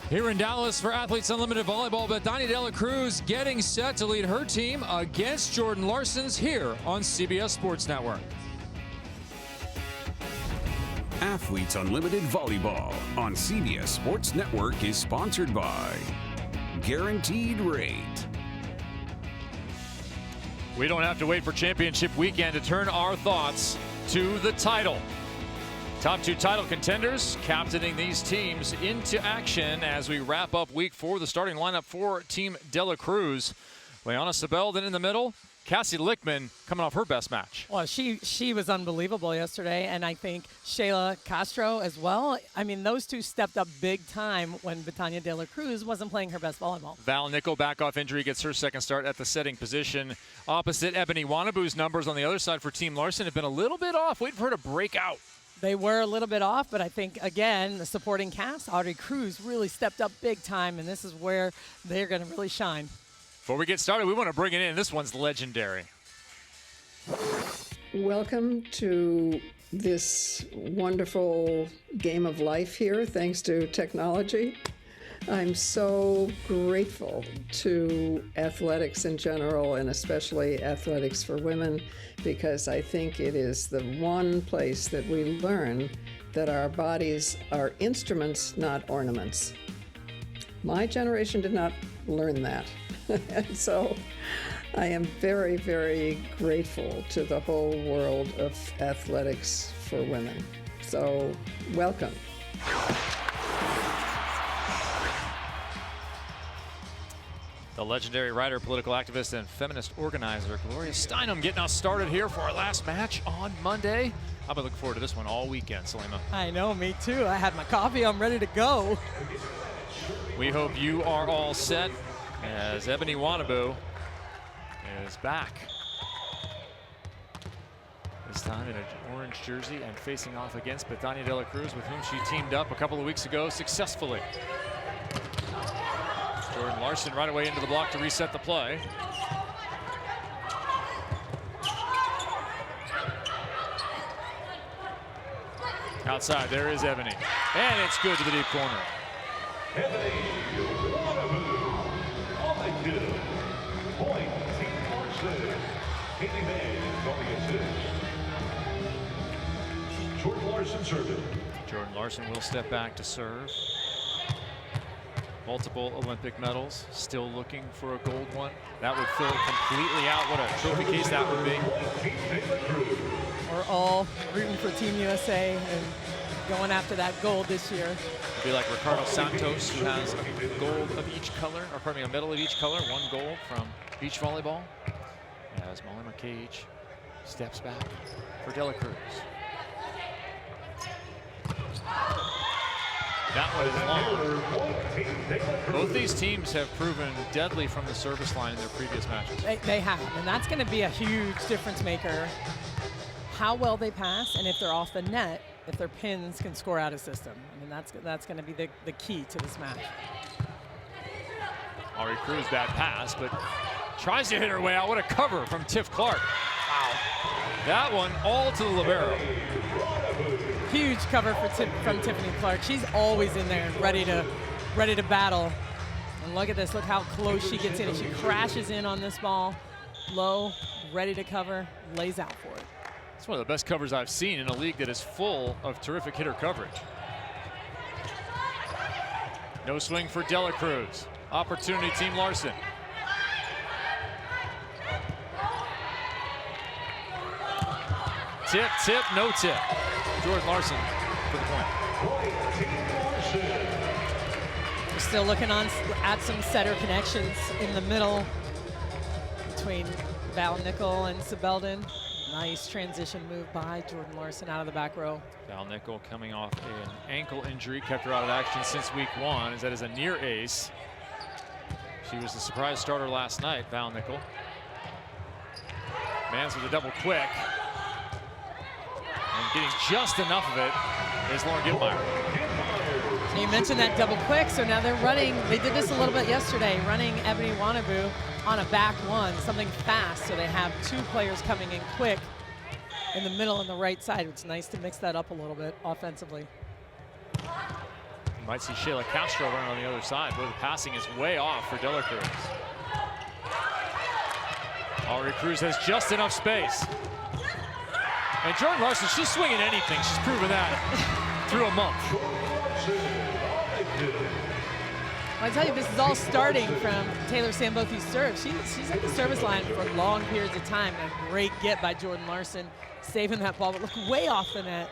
Here in Dallas for Athletes Unlimited Volleyball, Bethania De La Cruz getting set to lead her team against Jordan Larson's here on CBS Sports Network. Athletes Unlimited Volleyball on CBS Sports Network is sponsored by Guaranteed Rate. We don't have to wait for championship weekend to turn our thoughts to the title. Top two title contenders captaining these teams into action as we wrap up week 4. The starting lineup for Team De La Cruz. Leona Sebelden in the middle. Cassie Lickman coming off her best match. Well, she was unbelievable yesterday, and I think Shayla Castro as well. I mean, those two stepped up big time when Bethania De La Cruz wasn't playing her best volleyball. Val Nickel back off injury, gets her second start at the setting position. Opposite Ebony Wanabu's numbers on the other side for Team Larson have been a little bit off, waiting for her to break out. They were a little bit off, but I think, again, the supporting cast, Audrey Cruz, really stepped up big time, and this is where they're going to really shine. Before we get started, we want to bring it in. This one's legendary. Welcome to this wonderful game of life here, thanks to technology. I'm so grateful to athletics in general, and especially athletics for women, because I think it is the one place that we learn that our bodies are instruments, not ornaments. My generation did not learn that. And so I am very, very grateful to the whole world of athletics for women. So welcome. The legendary writer, political activist, and feminist organizer, Gloria Steinem, getting us started here for our last match on Monday. I've been looking forward to this one all weekend, Salima. I know, me too. I had my coffee. I'm ready to go. We hope you are all set as Ebony Wanabu is back. This time in an orange jersey and facing off against Bethania De La Cruz, with whom she teamed up a couple of weeks ago successfully. Jordan Larson right away into the block to reset the play. Outside, there is Ebony. And it's good to the deep corner. Ebony Wanabu on the two. Point, Team Larson. Haley May on the assist. Jordan Larson serving. Jordan Larson will step back to serve. Multiple Olympic medals, still looking for a gold one. That would fill it completely out. What a trophy case that would be. We're all rooting for Team USA and going after that gold this year. It'd be like Ricardo Santos, who has a gold of each color, or pardon me, a medal of each color, one gold from beach volleyball. As Molly McCage steps back for De La Cruz. That one is long. Both these teams have proven deadly from the service line in their previous matches. They have, and that's going to be a huge difference maker. How well they pass, and if they're off the net, if their pins can score out of system. I mean, that's going to be the key to this match. Ari Cruz, bad pass, but tries to hit her way out. What a cover from Tiff Clark. Wow. That one all to the libero. Huge cover from Tiffany Clark. She's always in there and ready to battle. And look at this, look how close she gets in. She crashes in on this ball, low, ready to cover, lays out for it. It's one of the best covers I've seen in a league that is full of terrific hitter coverage. No swing for De La Cruz. Opportunity, Team Larson. Tip, tip, no tip. Jordan Larson for the point. We're still looking at some setter connections in the middle between Val Nickel and Sebelden. Nice transition move by Jordan Larson out of the back row. Val Nickel coming off an ankle injury, kept her out of action since week 1, as that is a near ace. She was the surprise starter last night, Val Nickel. Mans with a double quick. And getting just enough of it is Lauren Gittmeyer. So you mentioned that double quick, so now they're running, they did this a little bit yesterday, running Ebony Wanabu on a back one, something fast, so they have two players coming in quick in the middle and the right side. It's nice to mix that up a little bit offensively. Might see Shayla Castro running on the other side, where the passing is way off for Dela Cruz. Aubrey Cruz has just enough space. And Jordan Larson, she's swinging anything. She's proven that through a month. I tell you, this is all starting from Taylor Sambothi's serve. She's at the service line for long periods of time. A great get by Jordan Larson, saving that ball, but look way off the net.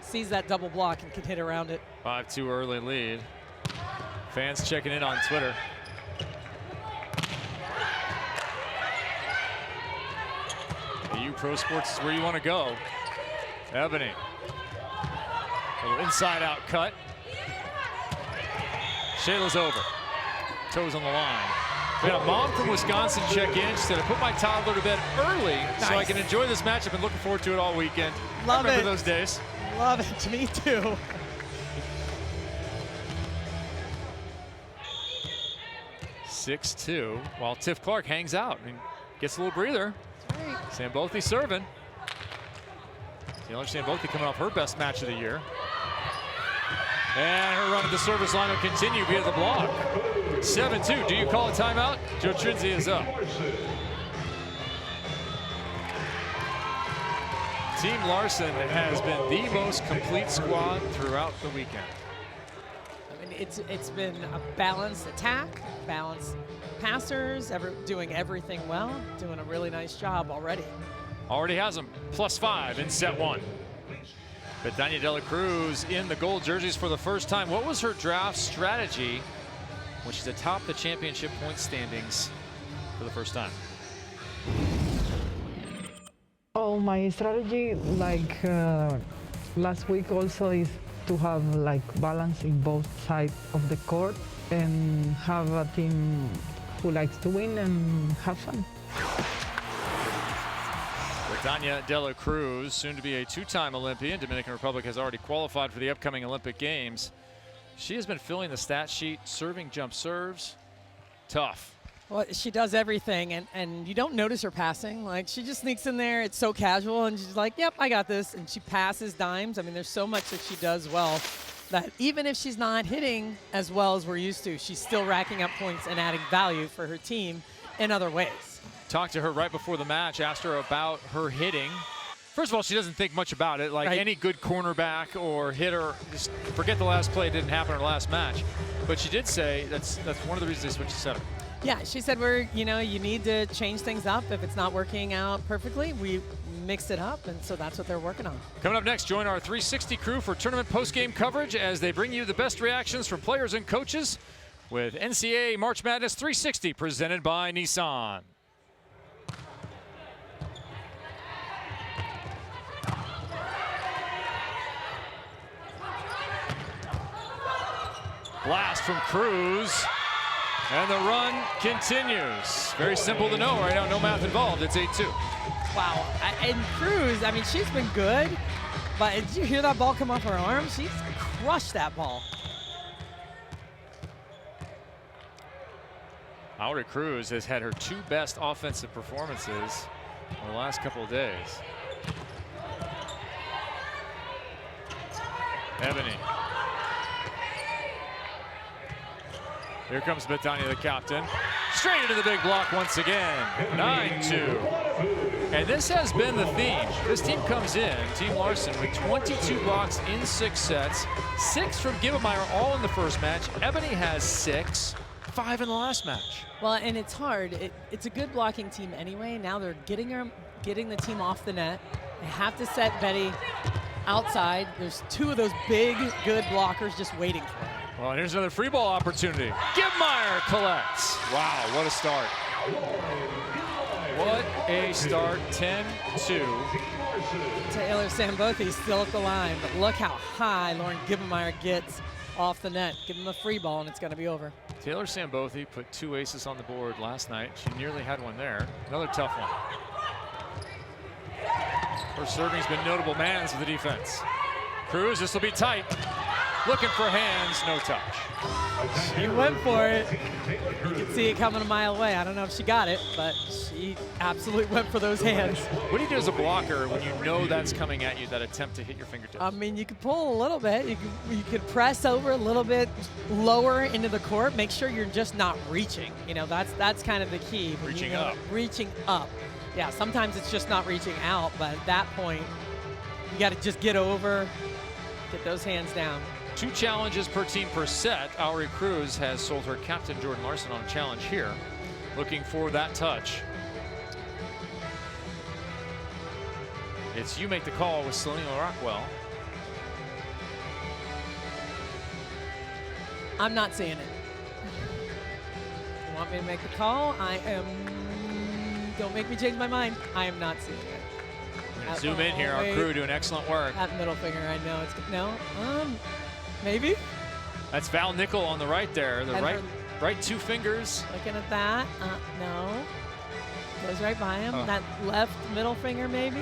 Sees that double block and can hit around it. 5-2 early lead. Fans checking in on Twitter. AU Pro Sports is where you want to go. Ebony. A little inside out cut. Shayla's over. Toes on the line. We had a mom from Wisconsin check in. She said, I put my toddler to bed early so I can enjoy this matchup and looking forward to it all weekend. Love I remember it. those days. Love it. Me too. (6-2) while Tiff Clark hangs out and gets a little breather. Sambothi serving. Taylor Sambothi coming off her best match of the year. And her run at the service line will continue via the block. 7-2. Do you call a timeout? Joe Trinzi is up. Team Larson has been the most complete squad throughout the weekend. I mean, it's been a balanced attack, balanced passers, doing everything well, doing a really nice job already. Already has them +5 in set one. Betania Dela Cruz in the gold jerseys for the first time. What was her draft strategy when she's atop the championship point standings for the first time? Oh, my strategy, like last week also, is to have like balance in both sides of the court and have a team who likes to win and have fun. Betania Dela Cruz, soon to be a two-time Olympian. Dominican Republic has already qualified for the upcoming Olympic Games. She has been filling the stat sheet, serving jump serves. Tough. Well, she does everything, and you don't notice her passing. Like, she just sneaks in there. It's so casual, and she's like, yep, I got this. And she passes dimes. I mean, there's so much that she does well that even if she's not hitting as well as we're used to, she's still racking up points and adding value for her team in other ways. Talked to her right before the match, asked her about her hitting. First of all, she doesn't think much about it. Like any good cornerback or hitter, just forget the last play, it didn't happen in her last match. But she did say that's one of the reasons they switched to center. Yeah, she said you need to change things up. If it's not working out perfectly, we mix it up, and so that's what they're working on. Coming up next, join our 360 crew for tournament post-game coverage as they bring you the best reactions from players and coaches with NCAA March Madness 360 presented by Nissan. Blast from Cruz, and the run continues. Very simple to know right now, no math involved. It's 8-2. Wow, and Cruz, I mean, she's been good, but did you hear that ball come off her arm? She's crushed that ball. Aubrey Cruz has had her two best offensive performances in the last couple of days. Ebony. Here comes Betania, the captain. Straight into the big block once again. 9-2. And this has been the theme. This team comes in, Team Larson, with 22 blocks in 6 sets. 6 from Gibemeyer, all in the first match. Ebony has 6, 5 in the last match. Well, and it's hard. It's a good blocking team anyway. Now they're getting the team off the net. They have to set Betty outside. There's 2 of those big, good blockers just waiting for her. Well, and here's another free ball opportunity. Gibemeyer collects. Wow, what a start. What a start, 10-2. Taylor Sambothi's still at the line, but look how high Lauren Gibemeyer gets off the net. Give him a free ball, and it's going to be over. Taylor Sambothi put 2 aces on the board last night. She nearly had one there. Another tough one. Her serving's been notable mans of the defense. Cruz, this will be tight. Looking for hands, no touch. She went for it. You can see it coming a mile away. I don't know if she got it, but she absolutely went for those hands. What do you do as a blocker when you know that's coming at you, that attempt to hit your fingertips? I mean, you could pull a little bit. You could press over a little bit lower into the court. Make sure you're just not reaching. You know, that's kind of the key. Reaching up. Reaching up. Yeah, sometimes it's just not reaching out, but at that point, you got to just get over, get those hands down. 2 challenges per team per set. Aubrey Cruz has sold her captain Jordan Larson on a challenge here. Looking for that touch. It's you make the call with Selena Rockwell. I'm not seeing it. You want me to make the call? Don't make me change my mind. I am not seeing it. Zoom in here. Our crew doing excellent work. That middle finger, I know it's no. Maybe. That's Val Nickel on the right there. The And right 2 fingers. Looking at that. No. Goes right by him. Oh. That left middle finger, maybe.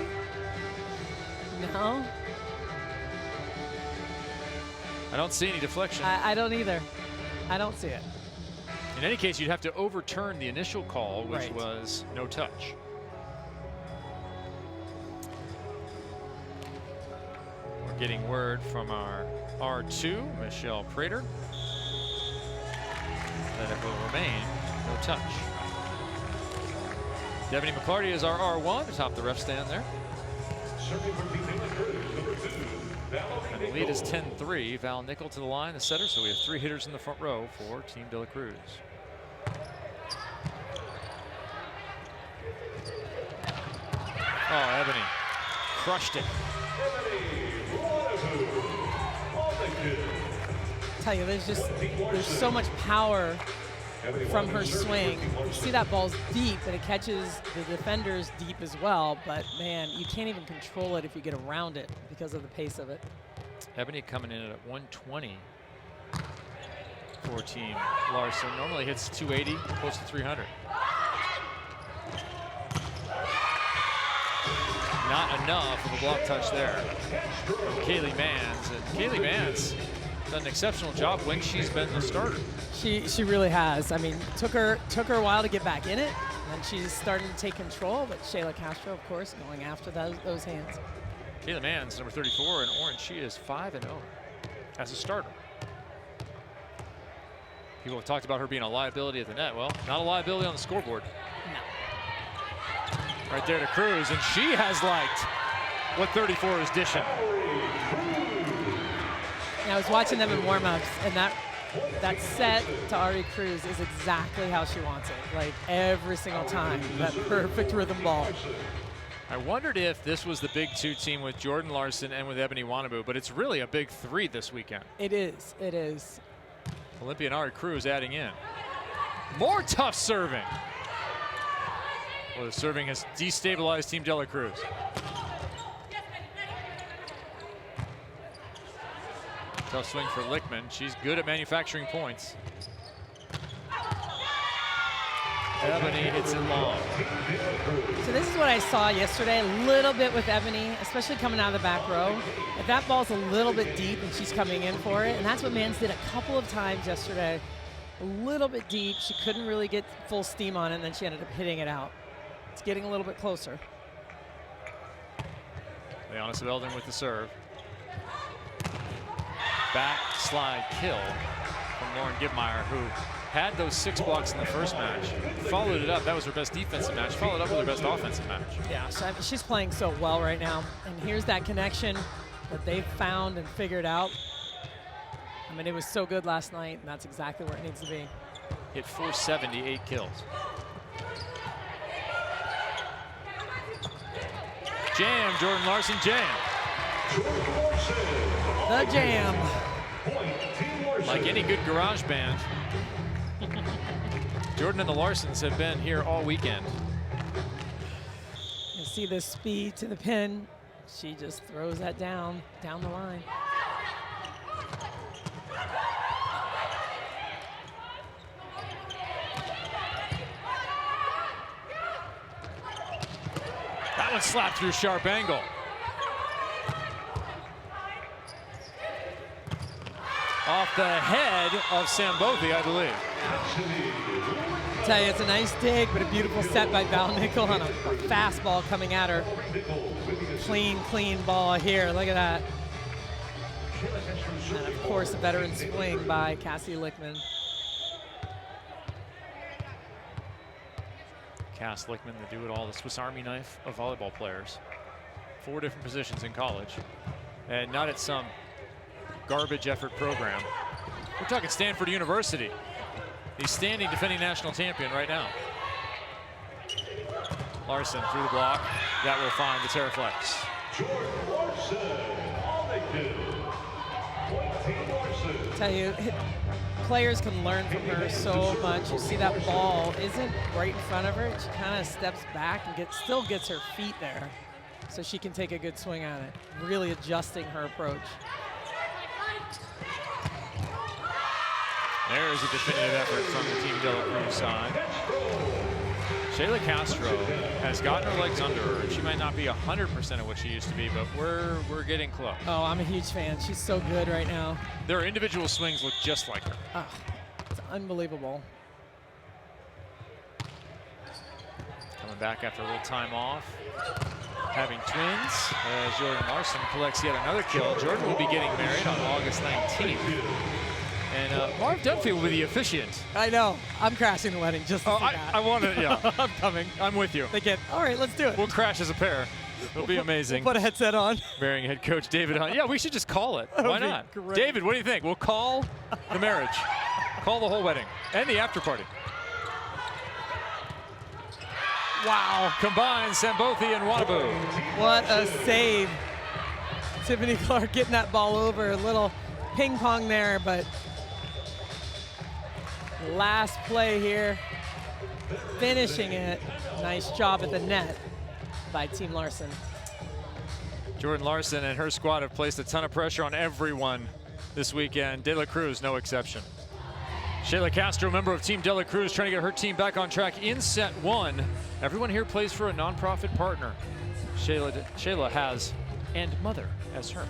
No. I don't see any deflection. I don't either. I don't see it. In any case, you'd have to overturn the initial call, which Right. was no touch. We're getting word from our R2, Michelle Prater, that it will remain no touch. Devaney McClarty is our R1 atop the ref stand there. And the lead is 10-3. Val Nickel to the line, the setter. So we have 3 hitters in the front row for Team De La Cruz. Oh, Ebony crushed it. Tell you, there's so much power from her swing. You see that ball's deep, and it catches the defenders deep as well. But man, you can't even control it if you get around it because of the pace of it. Ebony coming in at 120 for Team Larson. Normally hits 280, close to 300. Not enough of a block touch there from Kaylee Mans. And Kaylee Mans done an exceptional job when she's been the starter. She really has. I mean, took her a while to get back in it, and she's starting to take control. But Shayla Castro, of course, going after those hands. Kaylee Mans, number 34 in orange. She is 5-0 as a starter. People have talked about her being a liability at the net. Well, not a liability on the scoreboard. No. Right there to Cruz, and she has liked what 34 is dishing. And I was watching them in warm-ups, and that set to Ari Cruz is exactly how she wants it. Like every single time, that perfect rhythm ball. I wondered if this was the big 2 team with Jordan Larson and with Ebony Wanabu, but it's really a big 3 this weekend. It is. It is. Olympian Ari Cruz adding in. More tough serving. Well, the serving has destabilized Team De La Cruz. Tough swing for Lickman. She's good at manufacturing points. Ebony hits it long. So this is what I saw yesterday, a little bit with Ebony, especially coming out of the back row. If that ball's a little bit deep and she's coming in for it, and that's what Mans did a couple of times yesterday. A little bit deep, she couldn't really get full steam on it, and then she ended up hitting it out. It's getting a little bit closer. Leona Sebelden with the serve. Back slide kill from Lauren Gibmeyer, who had those 6 blocks in the first match, followed it up. That was her best defensive match, followed up with her best offensive match. Yeah, she's playing so well right now. And here's that connection that they've found and figured out. I mean, it was so good last night, and that's exactly where it needs to be. Hit 478 kills. Jam, Jordan Larson, jam. The jam. Like any good garage band, Jordan and the Larsons have been here all weekend. You see the speed to the pin. She just throws that down the line. That one slapped through sharp angle. off the head of Sambothi, I believe. I tell you, it's a nice dig, but a beautiful set by Val Nickel on a fastball coming at her. Clean ball here. Look at that. And of course, a veteran swing by Cassie Lickman. Cass Lickman, the do-it-all, the Swiss Army knife of volleyball players. 4 different positions in college, and not at some garbage effort program. We're talking Stanford University. The standing defending national champion right now. Larson through the block. That will find the Terraflex. Jordan Larson, all they do. Team Larson. I tell you, players can learn from her so much. You see that ball isn't right in front of her. She kind of steps back and still gets her feet there so she can take a good swing at it. Really adjusting her approach. There's a definitive effort from the Team De La Cruz side. Shayla Castro has gotten her legs under her, and she might not be 100% of what she used to be, but we're getting close. Oh, I'm a huge fan. She's so good right now. Their individual swings look just like her. Oh, it's unbelievable. Coming back after a little time off. Having twins as Jordan Larson collects yet another kill. Jordan will be getting married on August 19th. And Marv Dunphy will be the officiant. I know. I'm crashing the wedding just to see that. I want to, yeah. I'm coming. I'm with you. They get, all right, let's do it. We'll crash as a pair. It'll be amazing. We'll put a headset on. Marrying head coach David Hunt. Yeah, we should just call it. That'll Why be not? great. David, what do you think? We'll call the marriage. Call the whole wedding. And the after party. Wow. Combined Sambothi and Wanabu. What a save. Tiffany Clark getting that ball over. A little ping pong there, but last play here. Finishing it. Nice job at the net by Team Larson. Jordan Larson and her squad have placed a ton of pressure on everyone this weekend. De La Cruz, no exception. Shayla Castro, member of Team De La Cruz, trying to get her team back on track in set 1. Everyone here plays for a nonprofit partner. Shayla has and mother as hers.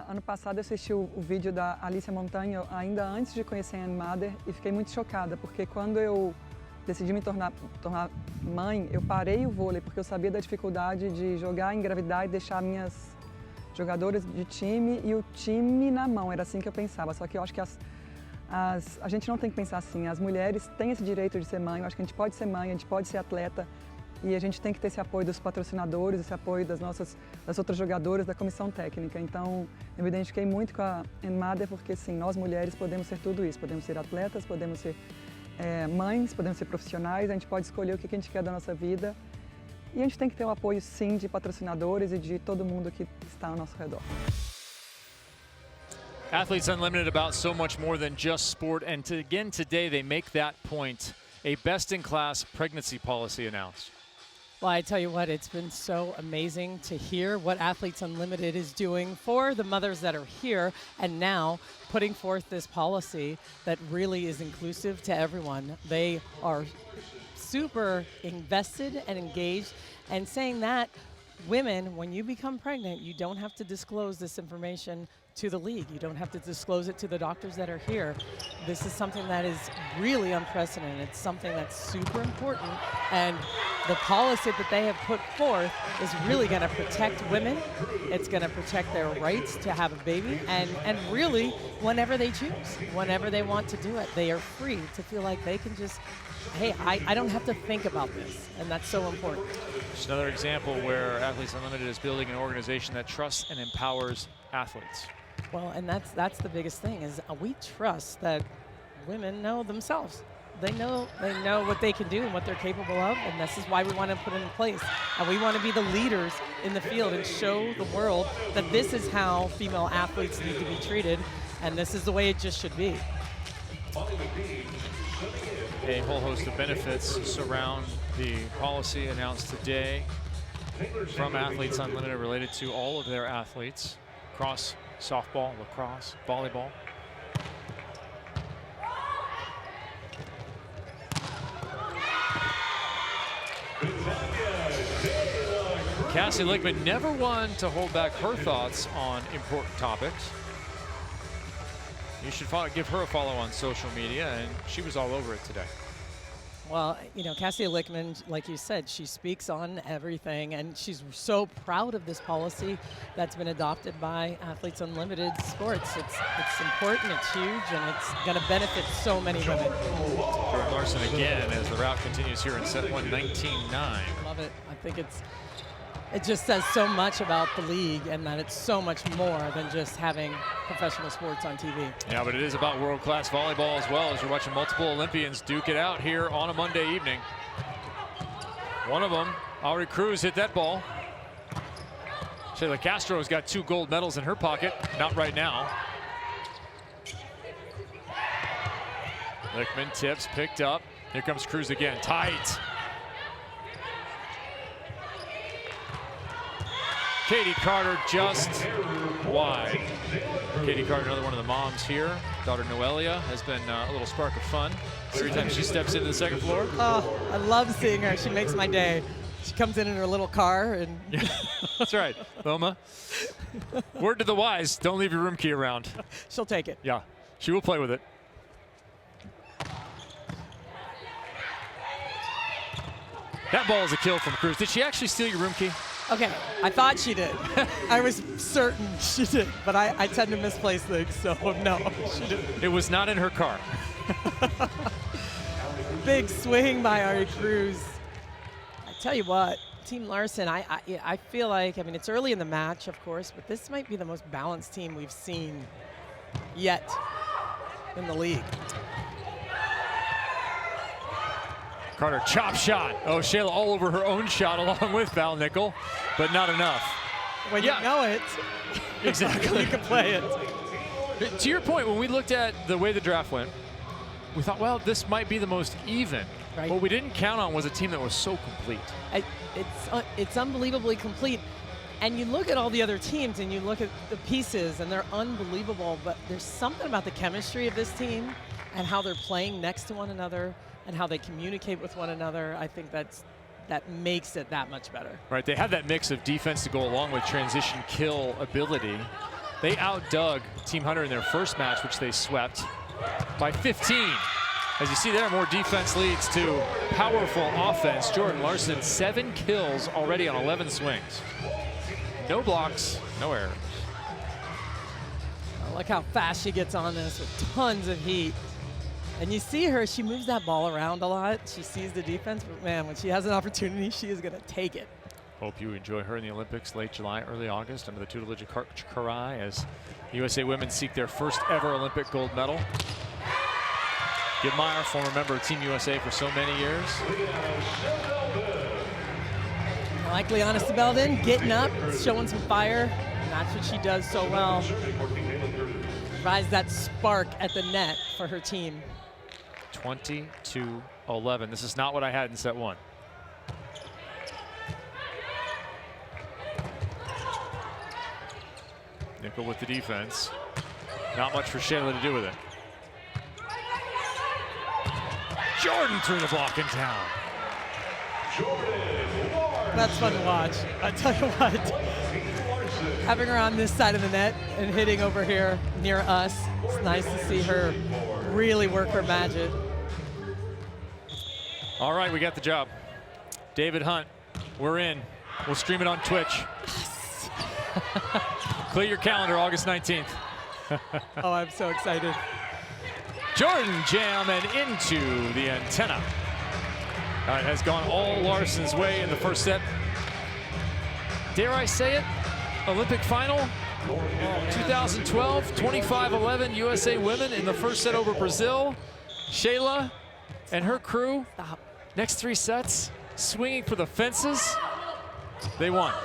Ano passado eu assisti o vídeo da Alicia Montanha ainda antes de conhecer a Ann Mather e fiquei muito chocada, porque quando eu decidi me tornar mãe, eu parei o vôlei porque eu sabia da dificuldade de jogar, engravidar e deixar minhas jogadoras de time e o time na mão. Era assim que eu pensava, só que eu acho que a gente não tem que pensar assim. As mulheres têm esse direito de ser mãe, eu acho que a gente pode ser mãe, a gente pode ser atleta, e a gente tem que ter esse apoio dos patrocinadores, esse apoio das outras jogadoras, da comissão técnica. Então, eu me identifiquei muito com a Ann Mather, porque sim, nós mulheres podemos ser tudo isso. Podemos ser atletas, podemos ser mães, podemos ser profissionais, a gente pode escolher o que a gente quer da nossa vida. E a gente tem que ter o apoio, sim, de patrocinadores e de todo mundo que está ao nosso redor. Athletes Unlimited about so much more than just sport, and again today they make that point. A best-in-class pregnancy policy announced. Well, I tell you what, it's been so amazing to hear what Athletes Unlimited is doing for the mothers that are here, and now putting forth this policy that really is inclusive to everyone. They are super invested and engaged, and saying that women, when you become pregnant, you don't have to disclose this information to the league. You don't have to disclose it to the doctors that are here. This is something that is really unprecedented. It's something that's super important, and the policy that they have put forth is really going to protect women. It's going to protect their rights to have a baby, and really, whenever they choose, whenever they want to do it, they are free to feel like they can just, hey, I don't have to think about this, and that's so important. Just another example where Athletes Unlimited is building an organization that trusts and empowers athletes. Well, and that's the biggest thing, is we trust that women know themselves. They know what they can do and what they're capable of, and this is why we want to put it in place. And we want to be the leaders in the field and show the world that this is how female athletes need to be treated, and this is the way it just should be. A whole host of benefits surround the policy announced today from Athletes Unlimited related to all of their athletes across softball, lacrosse, volleyball. Cassie Lickman, never one to hold back her thoughts on important topics. You should give her a follow on social media, and she was all over it today. Well, you know, Cassie Lickman, like you said, she speaks on everything, and she's so proud of this policy that's been adopted by Athletes Unlimited Sports. It's important, it's huge, and it's going to benefit so many women. Jordan Larson again as the route continues here in set 1, 19-9. Love it. I think it just says so much about the league, and that it's so much more than just having professional sports on TV. Yeah, but it is about world-class volleyball as well, as you're watching multiple Olympians duke it out here on a Monday evening. One of them, Ari Cruz, hit that ball. Shayla Castro's got 2 gold medals in her pocket. Not right now. Lickman tips, picked up. Here comes Cruz again, tight. Katie Carter just wide. Katie Carter, another one of the moms here. Daughter Noelia has been a little spark of fun every time she steps into the second floor. Oh, I love seeing her. She makes my day. She comes in her little car and. Yeah, that's right, Loma. Word to the wise: don't leave your room key around. She'll take it. Yeah, she will play with it. That ball is a kill from Cruz. Did she actually steal your room key? Okay, I thought she did. I was certain she did, but I tend to misplace things, so no, she didn't. It was not in her car. Big swing by Ari Cruz. I tell you what, Team Larson, I feel like, I mean, it's early in the match, of course, but this might be the most balanced team we've seen yet in the league. Carter, chop shot. Oh, Shayla all over her own shot along with Val Nickel, but not enough. When you know it, exactly, you can play it. To your point, when we looked at the way the draft went, we thought, well, this might be the most even. Right. What we didn't count on was a team that was so complete. It's unbelievably complete. And you look at all the other teams and you look at the pieces and they're unbelievable, but there's something about the chemistry of this team and how they're playing next to one another and how they communicate with one another. I think that makes it that much better. Right, they have that mix of defense to go along with transition kill ability. They outdug Team Hunter in their first match, which they swept by 15. As you see there, more defense leads to powerful offense. Jordan Larson, 7 kills already on 11 swings. No blocks, no errors. Look how fast she gets on this with tons of heat. And you see her, she moves that ball around a lot. She sees the defense, but man, when she has an opportunity, she is gonna take it. Hope you enjoy her in the Olympics late July, early August under the tutelage of Coach Karai as USA women seek their first ever Olympic gold medal. Gib Meyer, former member of Team USA for so many years. Like Liana Sibelden, getting up, showing some fire, and that's what she does so well. Provides that spark at the net for her team. 22-11. This is not what I had in set 1. Nickel with the defense. Not much for Shayla to do with it. Jordan threw the block in town. That's fun to watch. I tell you what, having her on this side of the net and hitting over here near us, it's nice to see her really work her magic. All right, we got the job. David Hunt, we're in. We'll stream it on Twitch. Yes. Clear your calendar, August 19th. Oh, I'm so excited. Jordan jam and into the antenna. Has gone all Larson's way in the first set. Dare I say it? Olympic final, 2012, 25-11 USA women in the first set over Brazil. Shayla and her crew, next 3 sets, swinging for the fences. They won. All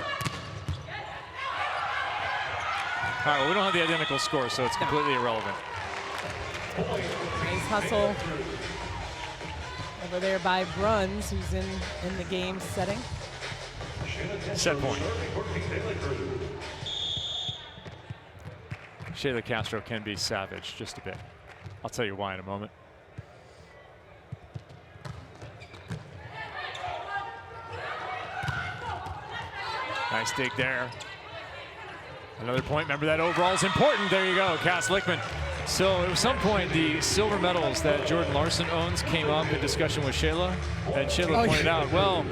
right, well, we don't have the identical score, so it's completely irrelevant. Nice hustle over there by Bruns, who's in the game setting. Set point. Shayla Castro can be savage just a bit. I'll tell you why in a moment. Nice dig there. Another point. Remember that overall is important. There you go, Cass Lickman. So at some point, the silver medals that Jordan Larson owns came up in discussion with Shayla. And Shayla pointed out, well,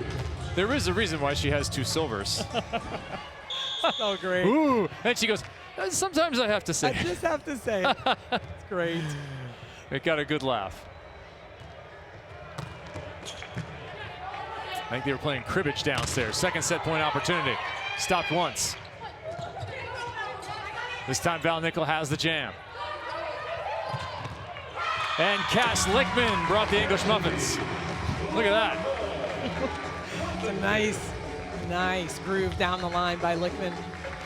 there is a reason why she has 2 silvers. Oh, great. Ooh, and she goes, sometimes I have to say. I just have to say it. It's great. It got a good laugh. I think they were playing cribbage downstairs. Second set point opportunity. Stopped once. This time Val Nickel has the jam. And Cass Lickman brought the English muffins. Look at that. It's a nice groove down the line by Lickman.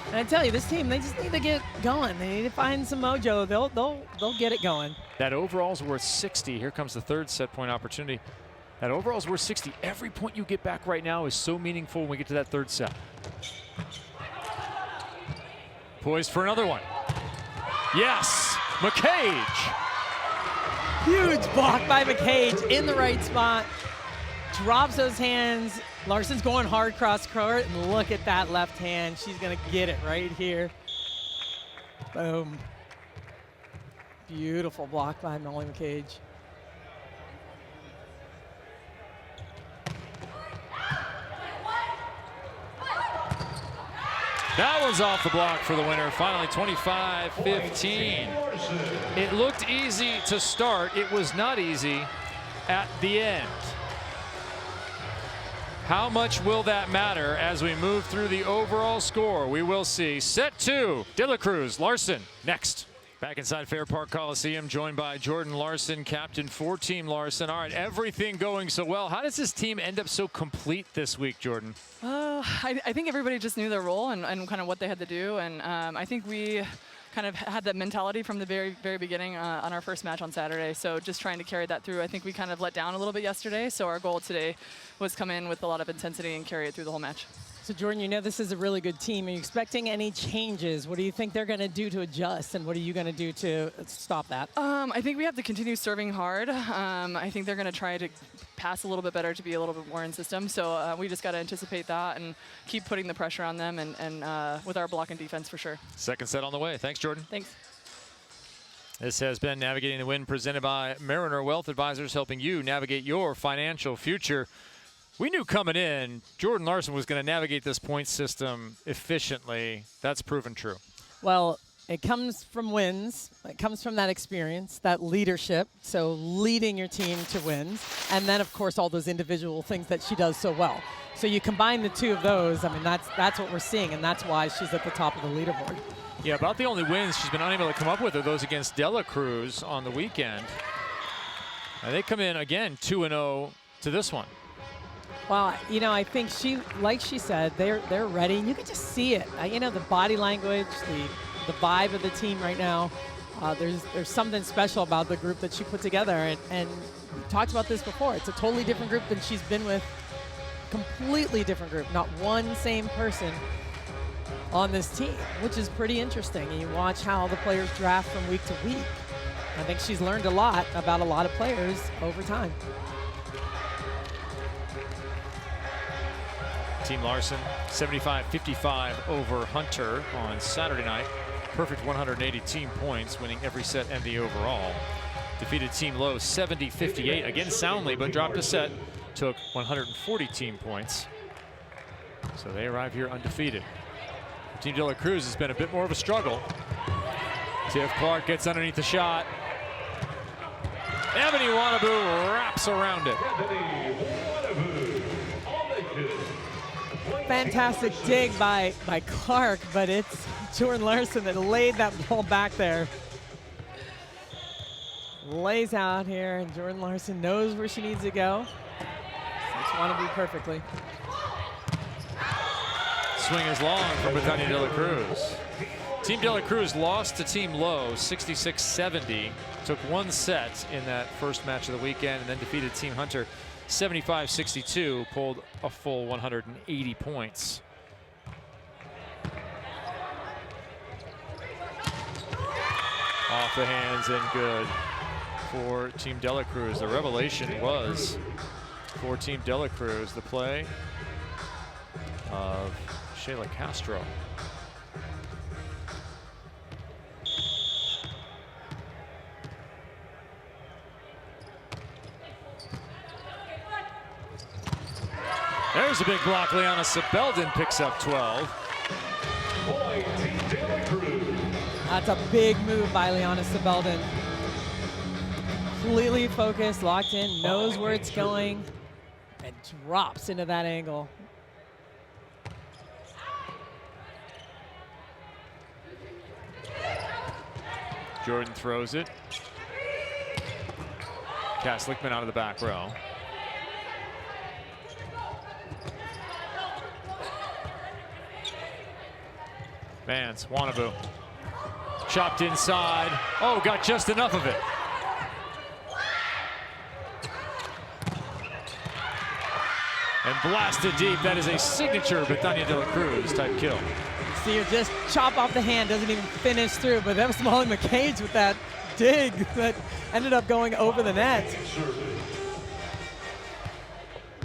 And I tell you, this team, they just need to get going. They need to find some mojo. They'll get it going. That overall's worth 60. Here comes the third set point opportunity. That overall's worth 60. Every point you get back right now is so meaningful when we get to that third set. Poised for another one. Yes, McCage. Huge block by McCage in the right spot. Drops those hands. Larson's going hard cross court, and look at that left hand. She's gonna get it right here. Boom. Beautiful block by Molly McCage. That one's off the block for the winner. Finally, 25-15. It looked easy to start. It was not easy at the end. How much will that matter as we move through the overall score? We will see. Set 2, De La Cruz, Larson, next. Back inside Fair Park Coliseum, joined by Jordan Larson, captain for Team Larson. All right, everything going so well. How does this team end up so complete this week, Jordan? I think everybody just knew their role and kind of what they had to do. And I think we kind of had that mentality from the very beginning on our first match on Saturday. So just trying to carry that through. I think we kind of let down a little bit yesterday. So our goal today was come in with a lot of intensity and carry it through the whole match. So Jordan, you know this is a really good team. Are you expecting any changes? What do you think they're going to do to adjust, and what are you going to do to stop that? I think we have to continue serving hard. I think they're going to try to pass a little bit better to be a little bit more in system. So we just got to anticipate that and keep putting the pressure on them and with our block and defense for sure. Second set on the way. Thanks, Jordan. Thanks. This has been Navigating the Wind, presented by Mariner Wealth Advisors, helping you navigate your financial future. We knew coming in, Jordan Larson was going to navigate this point system efficiently. That's proven true. Well, it comes from wins. It comes from that experience, that leadership, so leading your team to wins. And then, of course, all those individual things that she does so well. So you combine the two of those, I mean, that's what we're seeing, and that's why she's at the top of the leaderboard. Yeah, about the only wins she's been unable to come up with are those against De La Cruz on the weekend. And they come in, again, 2-0 to this one. Well, you know, I think like she said, they're ready. And you can just see it. You know, the body language, the vibe of the team right now. There's something special about the group that she put together. And we talked about this before. It's a totally different group than she's been with. Completely different group. Not one same person on this team, which is pretty interesting. And you watch how the players draft from week to week. I think she's learned a lot about a lot of players over time. Team Larson, 75-55 over Hunter on Saturday night. Perfect 180 team points, winning every set and the overall. Defeated Team Low 70-58, again soundly, but dropped a set. Took 140 team points. So they arrive here undefeated. Team De La Cruz has been a bit more of a struggle. Tiff Clark gets underneath the shot. Ebony Wanabu wraps around it. Fantastic dig by Clark, but it's Jordan Larson that laid that ball back there. Lays out here, and Jordan Larson knows where she needs to go. Just want to be perfectly. Swing is long from Betania De La Cruz. Team De La Cruz lost to Team Low 66-70. Took one set in that first match of the weekend, and then defeated Team Hunter 75-62, pulled a full 180 points. Off the hands and good for Team De La Cruz. The revelation was for Team De La Cruz the play of Shayla Castro. There's a big block. Liana Sebelden picks up 12. That's a big move by Liana Sebelden. Completely focused, locked in, knows where it's going, and drops into that angle. Jordan throws it. Cass Lickman out of the back row. Mans, Wannabu. Chopped inside. Oh, got just enough of it. And blasted deep. That is a signature Betania de la Cruz type kill. See, you just chop off the hand, doesn't even finish through, but that was Molly McCage with that dig that ended up going over the net.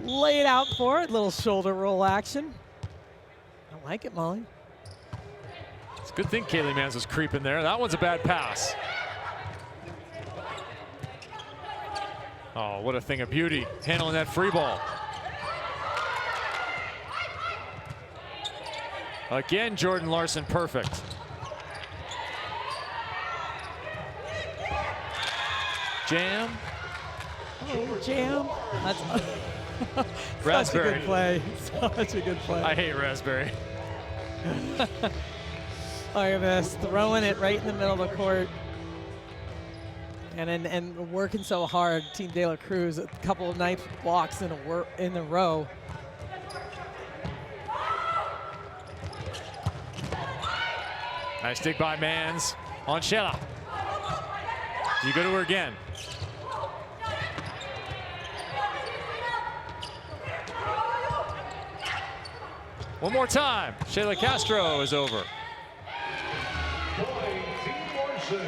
Lay it out for it, little shoulder roll action. I like it, Molly. It's a good thing Kaylee Mans was creeping there. That one's a bad pass. Oh, what a thing of beauty, handling that free ball. Again, Jordan Larson perfect. Jam. Oh, jam. That's Raspberry. such a good play. Such a good play. I hate Raspberry. Look at this, throwing it right in the middle of the court. And working so hard, Team De La Cruz, a couple of nice blocks in a row. Nice dig by Mans on Shella. You go to her again. One more time. Shayla Castro is over.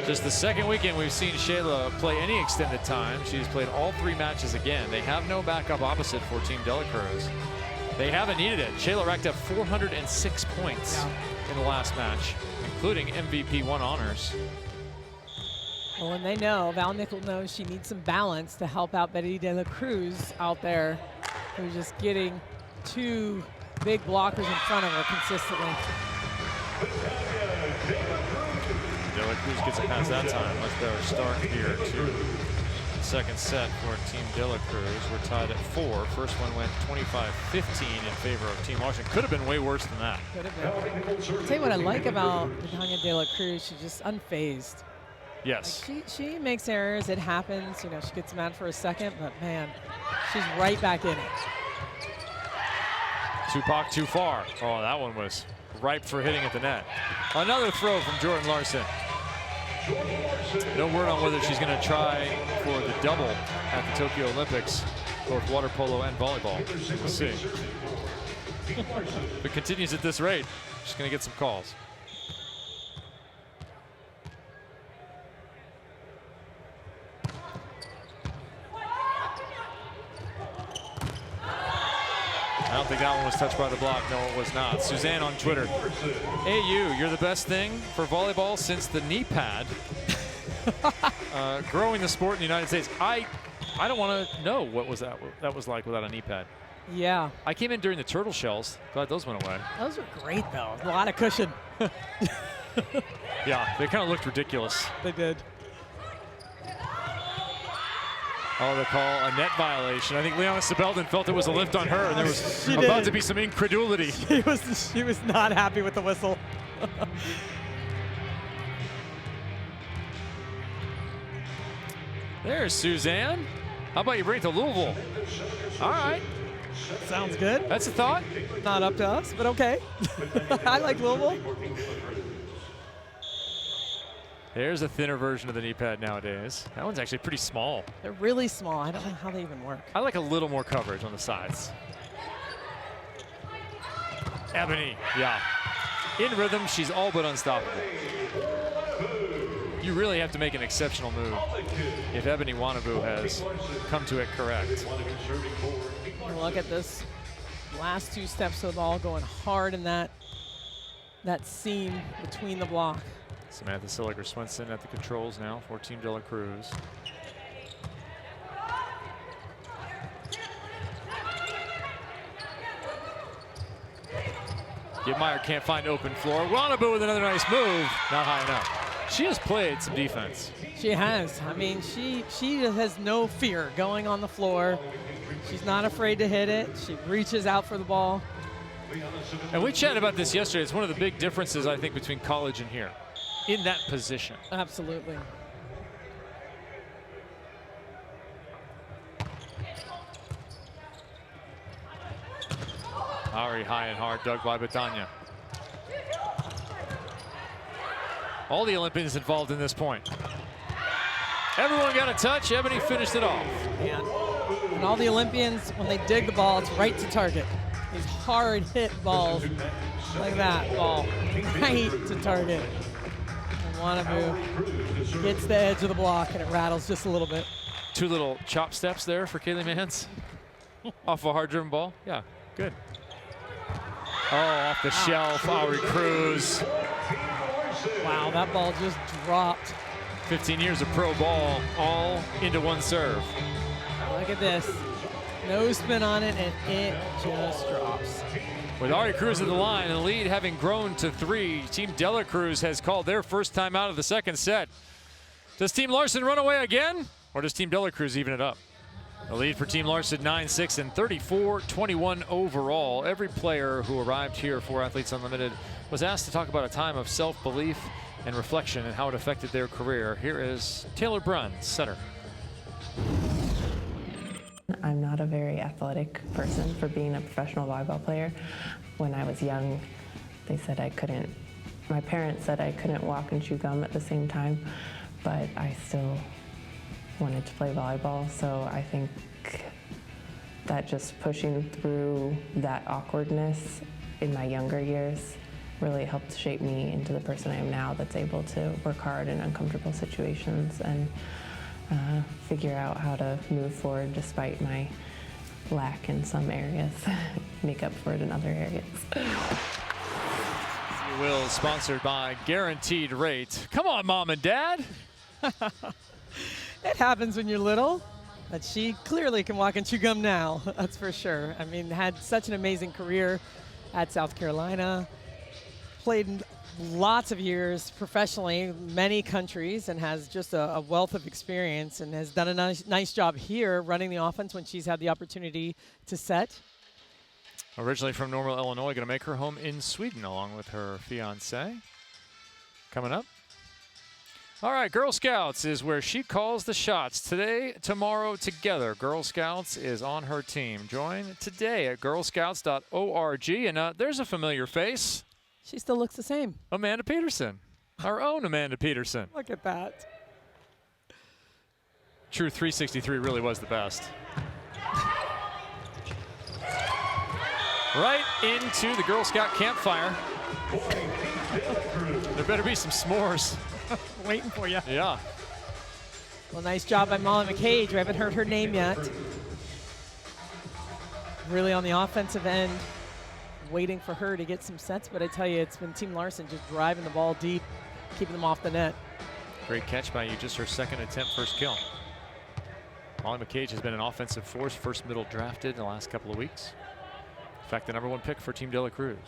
Just the second weekend we've seen Shayla play any extended time. She's played all 3 matches again. They have no backup opposite for Team De La Cruz. They haven't needed it. Shayla racked up 406 points in the last match, including MVP 1 honors. Well, and they know, Val Nickel knows she needs some balance to help out Betty De La Cruz out there, who's just getting 2 big blockers in front of her consistently. De La Cruz gets it past that time. Much better start here to second set for Team De La Cruz. We're tied at 4. First one went 25-15 in favor of Team Washington. Could have been way worse than that. Could have been. I'll tell you what I like about Betania De La Cruz, she's just unfazed. Yes. Like she makes errors, it happens. You know, she gets mad for a second, but man, she's right back in it. Tupac too far. Oh, that one was ripe for hitting at the net. Another throw from Jordan Larson. No word on whether she's going to try for the double at the Tokyo Olympics, both water polo and volleyball. We'll see. If it continues at this rate, she's going to get some calls. I don't think that one was touched by the block. No, it was not. Suzanne on Twitter. Hey, you're the best thing for volleyball since the knee pad. Growing the sport in the United States. I don't want to know what was that was like without a knee pad. Yeah. I came in during the turtle shells. Glad those went away. Those were great, though. A lot of cushion. Yeah, they kind of looked ridiculous. They did. Oh, the call, a net violation. I think Liana Sebelden felt it was a lift on her, and there was about to be some incredulity. She was not happy with the whistle. There's Suzanne. How about you bring it to Louisville? All right. Sounds good. That's a thought. Not up to us, but okay. I like Louisville. There's a thinner version of the knee pad nowadays. That one's actually pretty small. They're really small. I don't know how they even work. I like a little more coverage on the sides. Ebony, yeah. In rhythm, she's all but unstoppable. You really have to make an exceptional move if Ebony Wannabu has come to it correct. Look at this. Last 2 steps of the ball going hard in that that seam between the block. Samantha Silliger-Swenson at the controls now for Team De La Cruz. Gitmeyer can't find open floor. Wanabu with another nice move. Not high enough. She has played some defense. She has. I mean, she has no fear going on the floor. She's not afraid to hit it. She reaches out for the ball. And we chatted about this yesterday. It's one of the big differences, I think, between college and here, in that position. Absolutely. Ari high and hard, dug by Betania. All the Olympians involved in this point. Everyone got a touch. Ebony finished it off. And all the Olympians, when they dig the ball, it's right to target. These hard hit balls like that ball, right to target. And Wanabu gets the edge of the block and it rattles just a little bit. 2 little chop steps there for Kaylee Mans. Off a hard driven ball. Yeah, good. Oh, off the shelf, Ari Cruz. Wow, that ball just dropped. 15 years of pro ball, all into one serve. Look at this. No spin on it, and it just drops. With Ari Cruz at the line and the lead having grown to 3, Team De La Cruz has called their first time out of the second set. Does Team Larson run away again, or does Team De La Cruz even it up? The lead for Team Larson 9-6 and 34-21 overall. Every player who arrived here for Athletes Unlimited was asked to talk about a time of self-belief and reflection and how it affected their career. Here is Taylor Brunn, setter. I'm not a very athletic person for being a professional volleyball player. When I was young, they said I couldn't, my parents said I couldn't walk and chew gum at the same time, but I still wanted to play volleyball, so I think that just pushing through that awkwardness in my younger years really helped shape me into the person I am now, that's able to work hard in uncomfortable situations and figure out how to move forward despite my lack in some areas, make up for it in other areas. You will, sponsored by Guaranteed Rate. Come on, Mom and Dad. It happens when you're little, but she clearly can walk and chew gum now, that's for sure. I mean, had such an amazing career at South Carolina, played lots of years professionally, many countries, and has just a wealth of experience and has done a nice job here running the offense when she's had the opportunity to set. Originally from Normal, Illinois, going to make her home in Sweden along with her fiance. Coming up. All right, Girl Scouts is where she calls the shots. Today, tomorrow, together. Girl Scouts is on her team. Join today at girlscouts.org. And there's a familiar face. She still looks the same. Amanda Peterson. Our own Amanda Peterson. Look at that. True 363 really was the best. Right into the Girl Scout campfire. There better be some s'mores. Waiting for you. Yeah. Well, nice job by Molly McCage. We haven't heard her name yet. Really on the offensive end, waiting for her to get some sets, but I tell you, it's been Team Larson just driving the ball deep, keeping them off the net. Great catch by you, just her second attempt, first kill. Molly McCage has been an offensive force, first middle drafted in the last couple of weeks. In fact, the #1 pick for Team De La Cruz.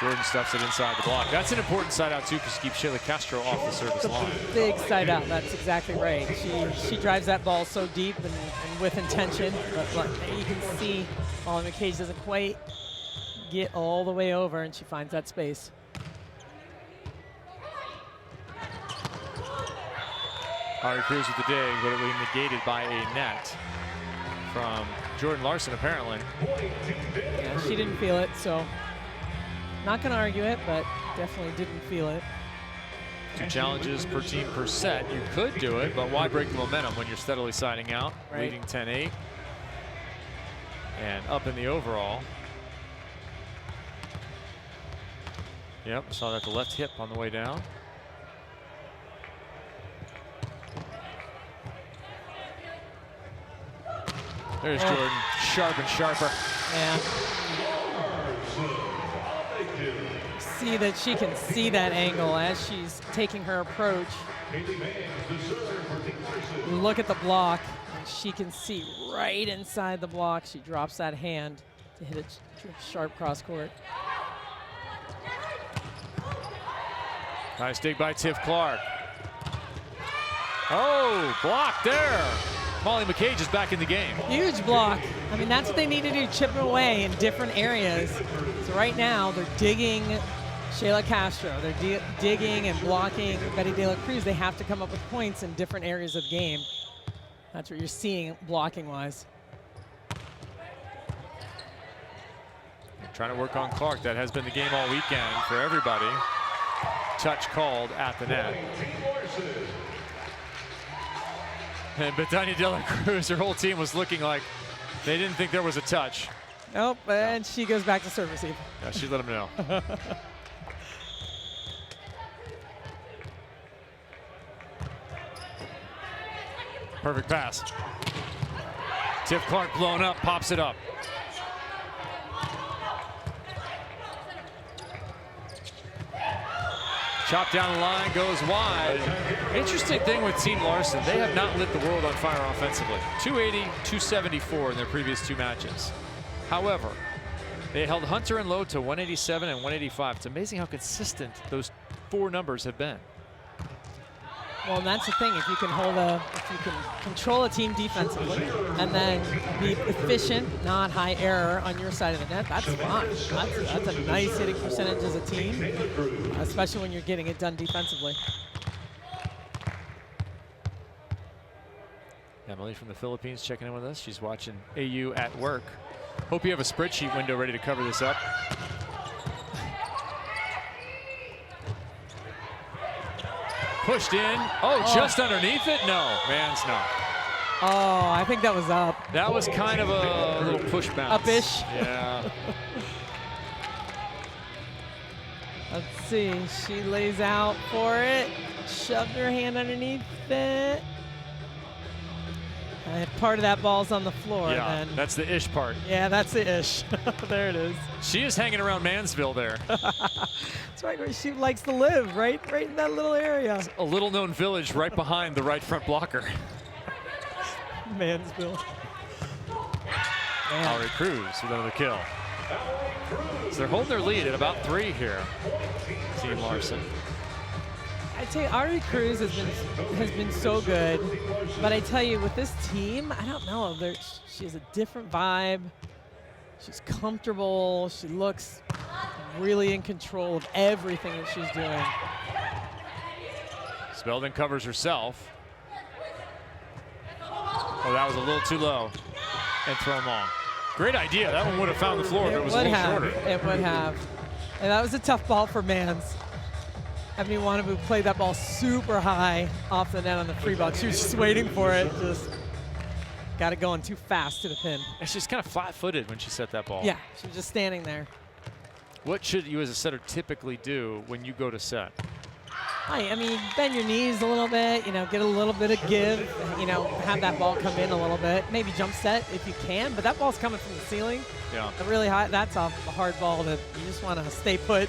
Jordan stuffs it inside the block. That's an important side out too, because to keep Shayla Castro off the service line. Big side out, that's exactly right. She drives that ball so deep and with intention, but you can see Molly McCage doesn't quite get all the way over, and she finds that space. Ari Cruz with the dig, but it will be negated by a net from Jordan Larson, apparently. Yeah, she didn't feel it, so not going to argue it, but definitely didn't feel it. 2 challenges per team per set. You could do it, but why break the momentum when you're steadily siding out, right. Leading 10-8, and up in the overall. Yep, saw that the left hip on the way down. There's Jordan, sharp and sharper. Yeah. See that she can see that angle as she's taking her approach. Look at the block. And she can see right inside the block. She drops that hand to hit it sharp cross court. Nice dig by Tiff Clark. Oh, block there. Molly McCage is back in the game. Huge block. I mean, that's what they need to do, chip away in different areas. So right now, they're digging Shayla Castro. They're digging and blocking Betty De La Cruz. They have to come up with points in different areas of the game. That's what you're seeing blocking-wise. Trying to work on Clark. That has been the game all weekend for everybody. Touch called at the net. And Betania De La Cruz, her whole team was looking like they didn't think there was a touch. Nope, and she goes back to serve receive. Yeah, she let them know. Perfect pass. Tiff Clark blown up, pops it up. Chop down the line, goes wide. Interesting thing with Team Larson, they have not lit the world on fire offensively. 280, 274 in their previous two matches. However, they held Hunter and Lowe to 187 and 185. It's amazing how consistent those four numbers have been. Well, and that's the thing. If you can if you can control a team defensively and then be efficient, not high error on your side of the net, that's fine. That's a nice hitting percentage as a team, especially when you're getting it done defensively. Emily from the Philippines checking in with us. She's watching AU at work. Hope you have a spreadsheet window ready to cover this up. Pushed in. Oh, just underneath it? No, man's not. Oh, I think that was up. That was kind of a little push bounce. Up-ish. Yeah. Let's see. She lays out for it. Shoved her hand underneath it. And part of that ball's on the floor. Yeah, then. that's the ish part. Yeah, that's the ish. There it is. She is hanging around Mansville there. That's right where she likes to live, right in that little area. It's a little known village right behind the right front blocker. Mansville. Ari Cruz with another kill. So they're holding their lead at about 3 here. Team Larson. I tell you, Ari Cruz has been so good, but I tell you, with this team, I don't know. She has a different vibe. She's comfortable. She looks really in control of everything that she's doing. Spelden covers herself. Oh, that was a little too low and thrown long. Great idea. That one would have found the floor if it was a little shorter. It would have. And that was a tough ball for Mans. Ebony Wanabu played that ball super high off the net on the free ball. She was just waiting for it. Just got it going too fast to the pin. And she's kind of flat-footed when she set that ball. Yeah, she was just standing there. What should you as a setter typically do when you go to set? I mean, bend your knees a little bit, get a little bit of give, have that ball come in a little bit. Maybe jump set if you can, but that ball's coming from the ceiling. Yeah. Really high. That's a hard ball that you just want to stay put,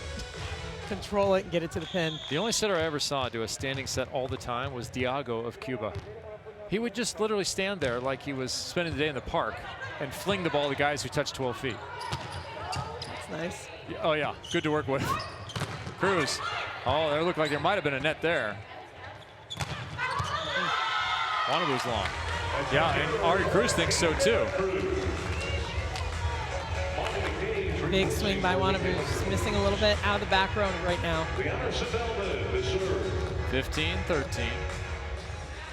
control it, and get it to the pin. The only setter I ever saw do a standing set all the time was Diago of Cuba. He would just literally stand there like he was spending the day in the park and fling the ball to guys who touch 12 feet. That's nice. Oh, yeah. Good to work with. Cruz. Oh, there looked like there might have been a net there. Wanabu's long. Yeah, and Ari Cruz thinks so, too. Big swing by Wanabu. Just missing a little bit out of the back row right now. 15-13.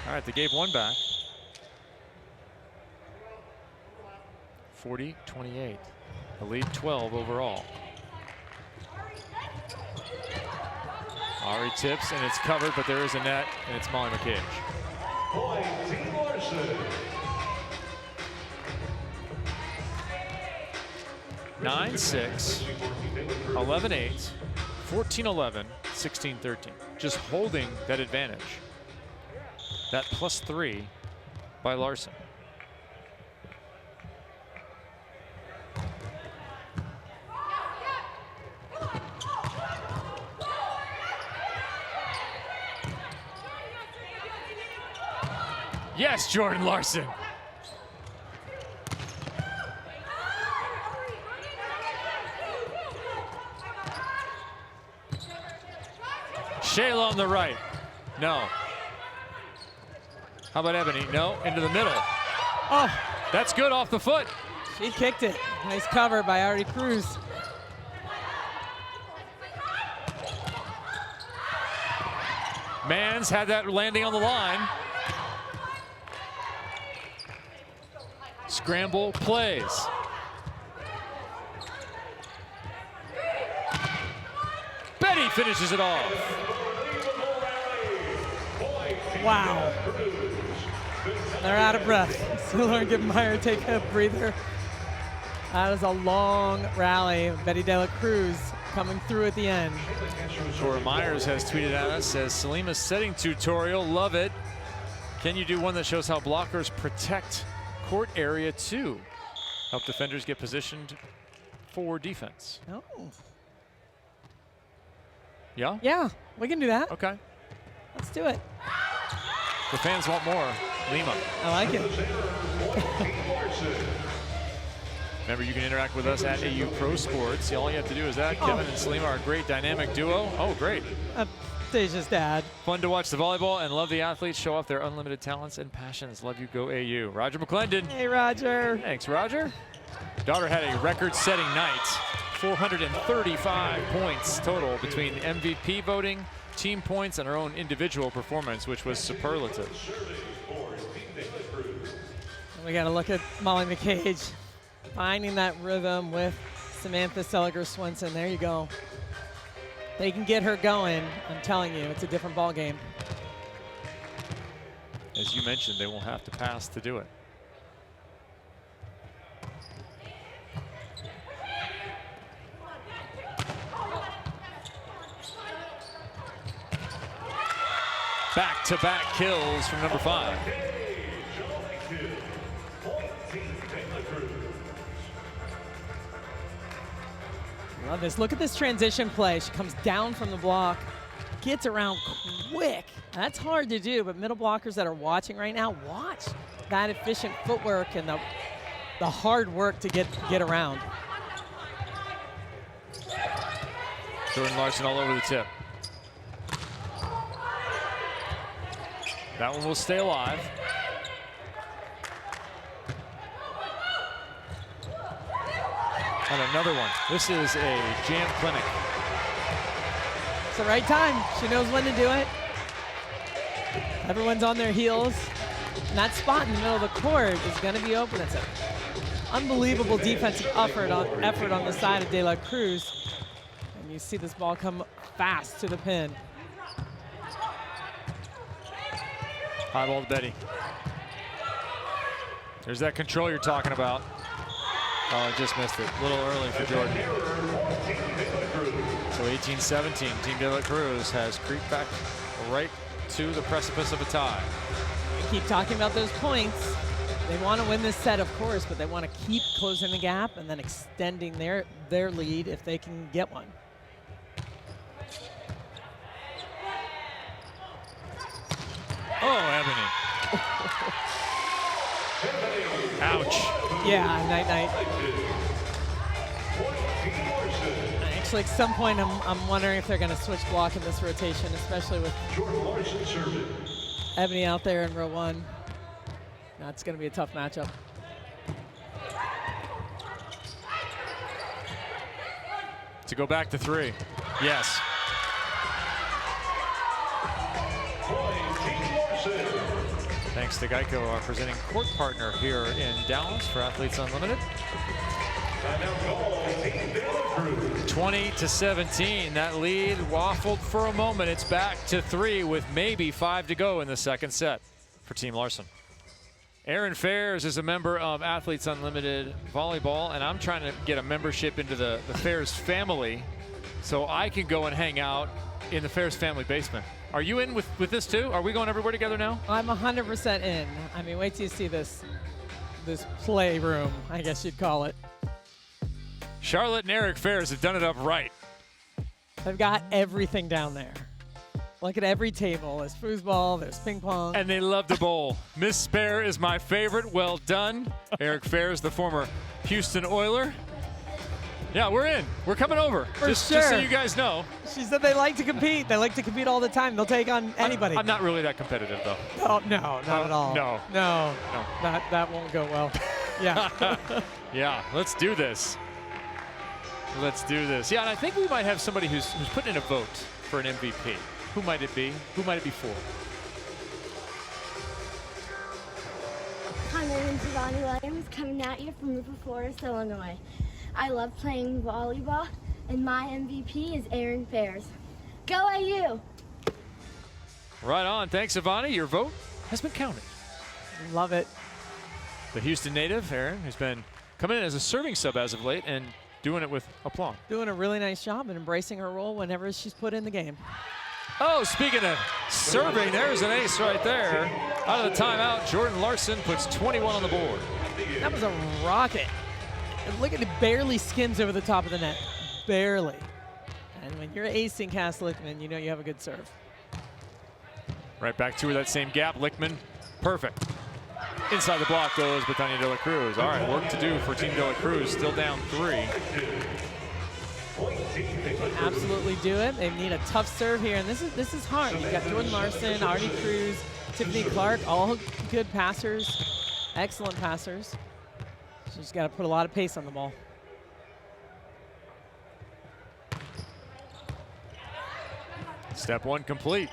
All right, they gave one back. 40-28. The lead 12 overall. Ari tips, and it's covered, but there is a net, and it's Molly McCage. Point, Team Larson. 9-6, 11-8, 14-11, 16-13. Just holding that advantage. That +3 by Larson. Yes, Jordan Larson. Shayla on the right. No. How about Ebony? No, into the middle. Oh, that's good off the foot. She kicked it. Nice cover by Artie Cruz. Mans had that landing on the line. Scramble plays. Betty finishes it off. Wow. They're out of breath. So Lauren Gibbenmeyer take a breather. That was a long rally. Betty De La Cruz coming through at the end. Cora Myers has tweeted at us, says, Salima's setting tutorial, love it. Can you do one that shows how blockers protect court area too? Help defenders get positioned for defense. Oh. Yeah? Yeah, we can do that. Okay. Let's do it. The fans want more. Lima. I like it. Remember, you can interact with us at AU Pro Sports. All you have to do is that. Kevin and Salima are a great dynamic duo. Oh, great. Deja's dad. Fun to watch the volleyball and love the athletes show off their unlimited talents and passions. Love you, go AU. Roger McClendon. Hey, Roger. Thanks, Roger. Daughter had a record-setting night. 435 points total between MVP voting, team points, and her own individual performance, which was superlative. We got to look at Molly McCage finding that rhythm with Samantha Seliger-Swenson. There you go. They can get her going. I'm telling you, it's a different ball game. As you mentioned, they won't have to pass to do it. Back-to-back kills from number 5. Love this. Look at this transition play. She comes down from the block, gets around quick. That's hard to do, but middle blockers that are watching right now, watch that efficient footwork and the hard work to get around. Jordan Larson all over the tip. That one will stay alive. And another one. This is a jam clinic. It's the right time. She knows when to do it. Everyone's on their heels. And that spot in the middle of the court is going to be open. It's an unbelievable defensive effort on the side of De La Cruz. And you see this ball come fast to the pin. High ball to Betty. There's that control you're talking about. Oh, I just missed it. A little early for Jordan. So 18-17, Team De La Cruz has creeped back right to the precipice of a tie. We keep talking about those points. They want to win this set, of course, but they want to keep closing the gap and then extending their lead if they can get one. Oh, Ebony. Ouch. Yeah, night-night. Actually, at some point, I'm wondering if they're going to switch block in this rotation, especially with Ebony out there in row 1. That's going to be a tough matchup. To go back to 3. Yes. Thanks to Geico, our presenting court partner here in Dallas for Athletes Unlimited. 20-17, that lead waffled for a moment. It's back to 3 with maybe 5 to go in the second set for Team Larson. Aaron Fairs is a member of Athletes Unlimited Volleyball, and I'm trying to get a membership into the Fairs family so I can go and hang out in the Fairs family basement. Are you in with this too? Are we going everywhere together now? I'm 100% in. I mean, wait till you see this playroom, I guess you'd call it. Charlotte and Eric Fairs have done it up right. They've got everything down there. Like at every table, there's foosball, there's ping pong. And they love to bowl. Miss Spare is my favorite. Well done. Eric Fair, the former Houston Oiler. Yeah, we're in. We're coming over. Just so you guys know. She said they like to compete. They like to compete all the time. They'll take on anybody. I'm not really that competitive, though. Oh, no, not at all. No. No. That won't go well. Yeah. Yeah, let's do this. Let's do this. Yeah, and I think we might have somebody who's putting in a vote for an MVP. Who might it be? Who might it be for? Hi, my name's Ronnie Williams, coming at you from Rupert Forest, Illinois. I love playing volleyball, and my MVP is Aaron Fairs. Go AU! Right on. Thanks, Ivani. Your vote has been counted. Love it. The Houston native, Aaron, who's been coming in as a serving sub as of late and doing it with aplomb. Doing a really nice job and embracing her role whenever she's put in the game. Oh, speaking of serving, there's an ace right there. Out of the timeout, Jordan Larson puts 21 on the board. That was a rocket. And look at it, barely skims over the top of the net. Barely. And when you're acing Cass Lickman, you know you have a good serve. Right back to her, that same gap. Lickman, perfect. Inside the block goes Betania De La Cruz. All right, work to do for Team De La Cruz. Still down 3. Absolutely do it. They need a tough serve here, and this is hard. You've got Jordan Larson, Artie Cruz, Tiffany Clark, all good passers, excellent passers. She's got to put a lot of pace on the ball. Step 1 complete.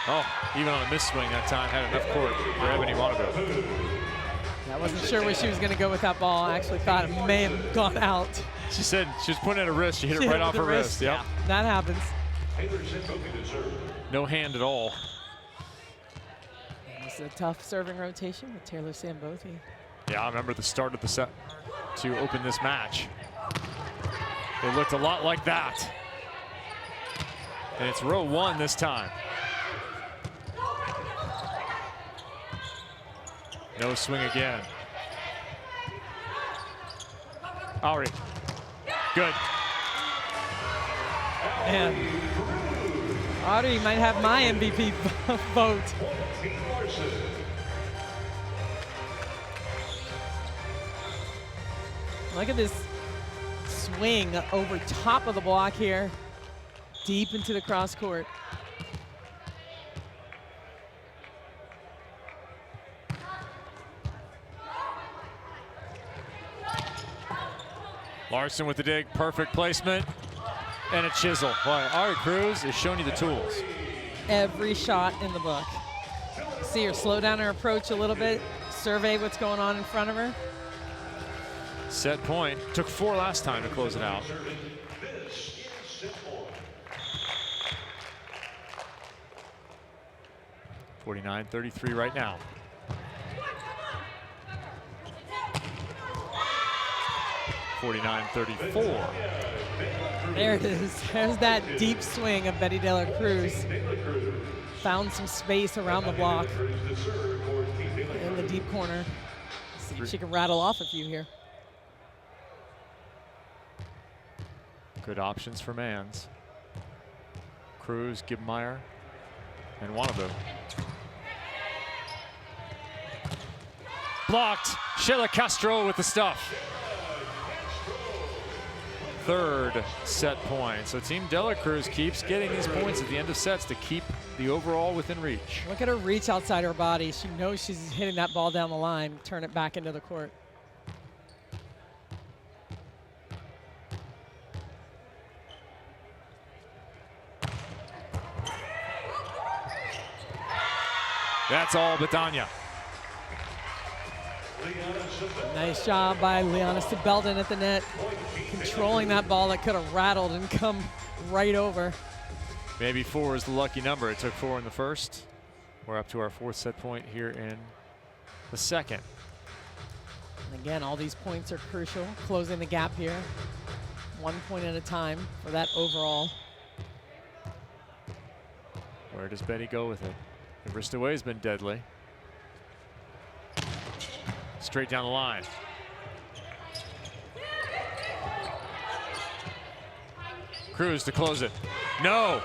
Oh, even on a missed swing that time, had enough court for Ebony Wannabe. I wasn't sure where she was going to go with that ball. I actually thought it may have gone out. She said she was putting it at her wrist. She hit it right off her wrist. Yep. Yeah, that happens. No hand at all. It's a tough serving rotation with Taylor Sambothi. Yeah, I remember the start of the set to open this match. It looked a lot like that. And it's row 1 this time. No swing again. Ari. Good. Man, Audrey might have my MVP vote. Look at this swing over top of the block here, deep into the cross court. Larson with the dig, perfect placement, and a chisel. Boy, Ari Cruz is showing you the tools. Every shot in the book. See her slow down her approach a little bit, survey what's going on in front of her. Set point. Took 4 last time to close it out. (49-33) right now. (49-34). There it is. There's that deep swing of Betty De La Cruz. Found some space around the block in the deep corner. See if she can rattle off a few here. Good options for Mans. Cruz, Gibmeyer, and Wannabe. Blocked. Sheila Castro with the stuff. 3rd set point. So Team De La Cruz keeps getting these points at the end of sets to keep the overall within reach. Look at her reach outside her body. She knows she's hitting that ball down the line, turn it back into the court. That's all Betania. Nice job by Liana Sibelden at the net, controlling that ball that could have rattled and come right over. Maybe 4 is the lucky number. It took 4 in the first. We're up to our 4th set point here in the second. And again, all these points are crucial, closing the gap here. 1 point at a time for that overall. Where does Betty go with it? The wrist away has been deadly. Straight down the line. Cruz to close it. No.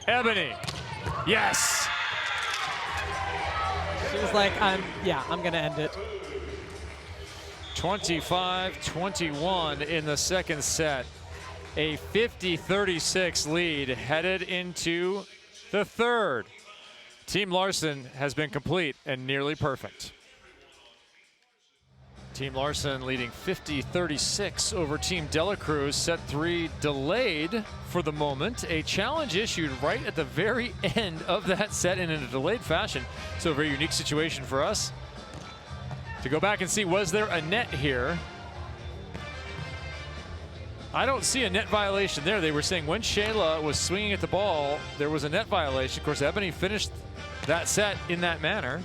Ebony. Yes. She was like, I'm going to end it. 25-21 in the second set. A 50-36 lead headed into the third. Team Larson has been complete and nearly perfect. Team Larson leading 50-36 over Team Dela Cruz. Set 3 delayed for the moment. A challenge issued right at the very end of that set in a delayed fashion. So a very unique situation for us to go back and see, was there a net here? I don't see a net violation there. They were saying when Shayla was swinging at the ball, there was a net violation. Of course, Ebony finished that set in that manner.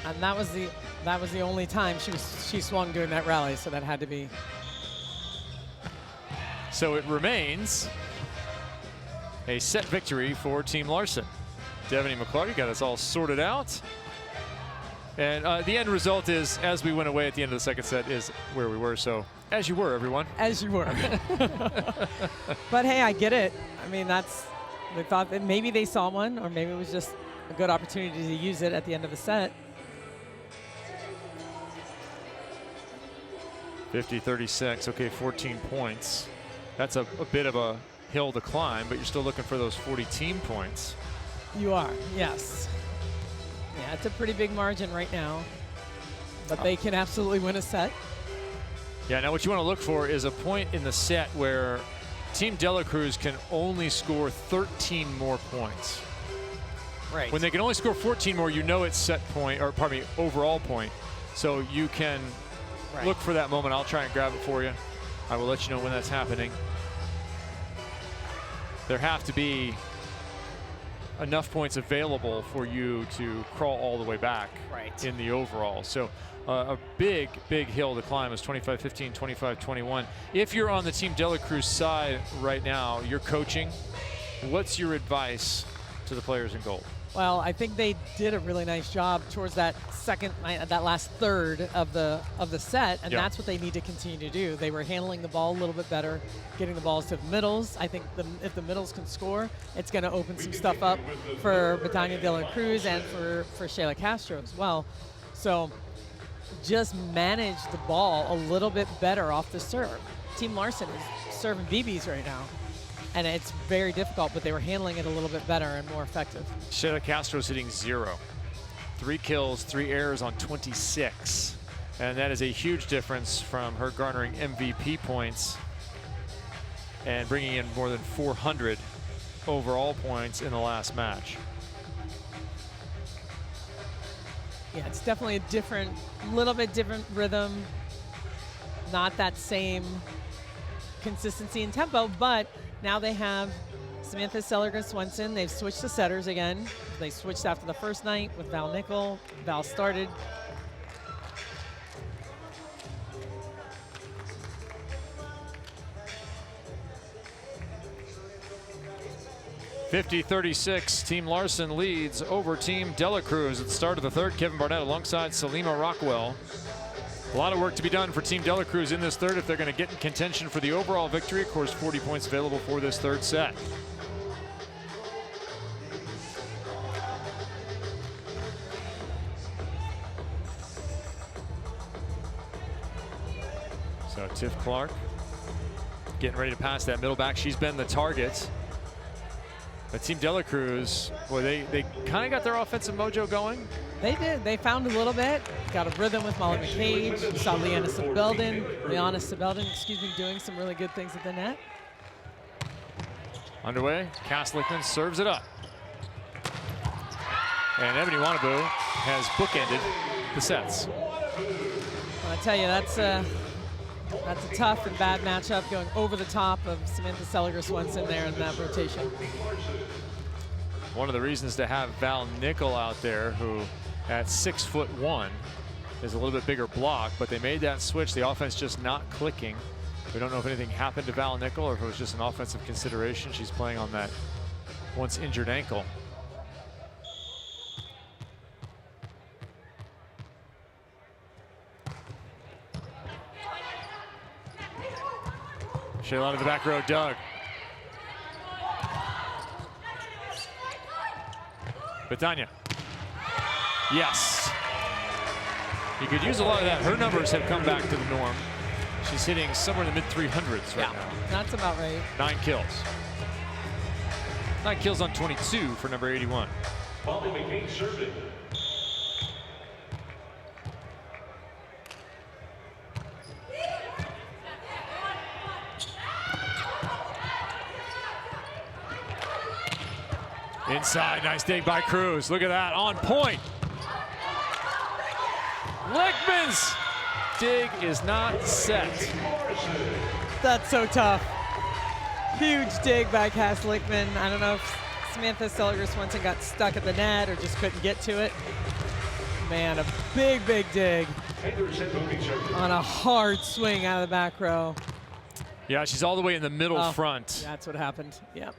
And that was the only time she swung during that rally, so that had to be. So it remains a set victory for Team Larson. Devaney McClarty got us all sorted out. And the end result is, as we went away at the end of the second set, is where we were. So, as you were, everyone. As you were. But hey, I get it. I mean, they thought that maybe they saw one, or maybe it was just a good opportunity to use it at the end of the set. 50-36, okay, 14 points. That's a bit of a hill to climb, but you're still looking for those 40 team points. You are, yes. Yeah, it's a pretty big margin right now, but they can absolutely win a set. Yeah, now what you want to look for is a point in the set where Team Dela Cruz can only score 13 more points. Right. When they can only score 14 more, you know it's set point, or pardon me, overall point. So you can look for that moment. I'll try and grab it for you. I will let you know when that's happening. There have to be enough points available for you to crawl all the way back in the overall. So a big hill to climb is 25-15, 25-21. If you're on the Team Dela Cruz side right now, you're coaching, what's your advice to the players in gold? Well, I think they did a really nice job towards that last third of the set, and that's what they need to continue to do. They were handling the ball a little bit better, getting the balls to the middles. I think if the middles can score, it's going to open some stuff up for Betania Dela Cruz and for Shayla Castro as well. So just manage the ball a little bit better off the serve. Team Larson is serving BBs right now, and it's very difficult, but they were handling it a little bit better and more effective. Shayla Castro's hitting 0. 3 kills, 3 errors on 26. And that is a huge difference from her garnering MVP points and bringing in more than 400 overall points in the last match. Yeah, it's definitely a little bit different rhythm. Not that same consistency and tempo, but now they have Samantha Seliger-Swenson. They've switched the setters again. They switched after the first night with Val Nickel. Val started. (50-36), Team Larson leads over Team Dela Cruz at the start of the third. Kevin Barnett alongside Salima Rockwell. A lot of work to be done for Team Dela Cruz in this third if they're going to get in contention for the overall victory. Of course, 40 points available for this third set. So Tiff Clark getting ready to pass that middle back. She's been the target. But Team Dela Cruz, boy, they kind of got their offensive mojo going. They did. They found a little bit. Got a rhythm with Molly McCage. You saw Liana Sebeldin, doing some really good things at the net. Underway, Cass Lichtman serves it up. And Ebony Wanabu has bookended the sets. I tell you, that's a tough and bad matchup, going over the top of Samantha Seliger-Swenson there in that rotation. One of the reasons to have Val Nickel out there, who at 6'1" is a little bit bigger block, but they made that switch. The offense just not clicking. We don't know if anything happened to Val Nickel or if it was just an offensive consideration. She's playing on that once injured ankle. Shayla to the back row, Doug. Betania. Yes. You could use a lot of that. Her numbers have come back to the norm. She's hitting somewhere in the mid-300s right now. That's about right. 9 kills. 9 kills on 22 for number 81. Molly McCain serving. Inside, nice dig by Cruz. Look at that, on point. Lichtman's dig is not set. That's so tough. Huge dig by Cass Lichtman. I don't know if Samantha Seliger-Swenson got stuck at the net or just couldn't get to it. Man, a big, big dig on a hard swing out of the back row. Yeah, she's all the way in the middle front. That's what happened, yep.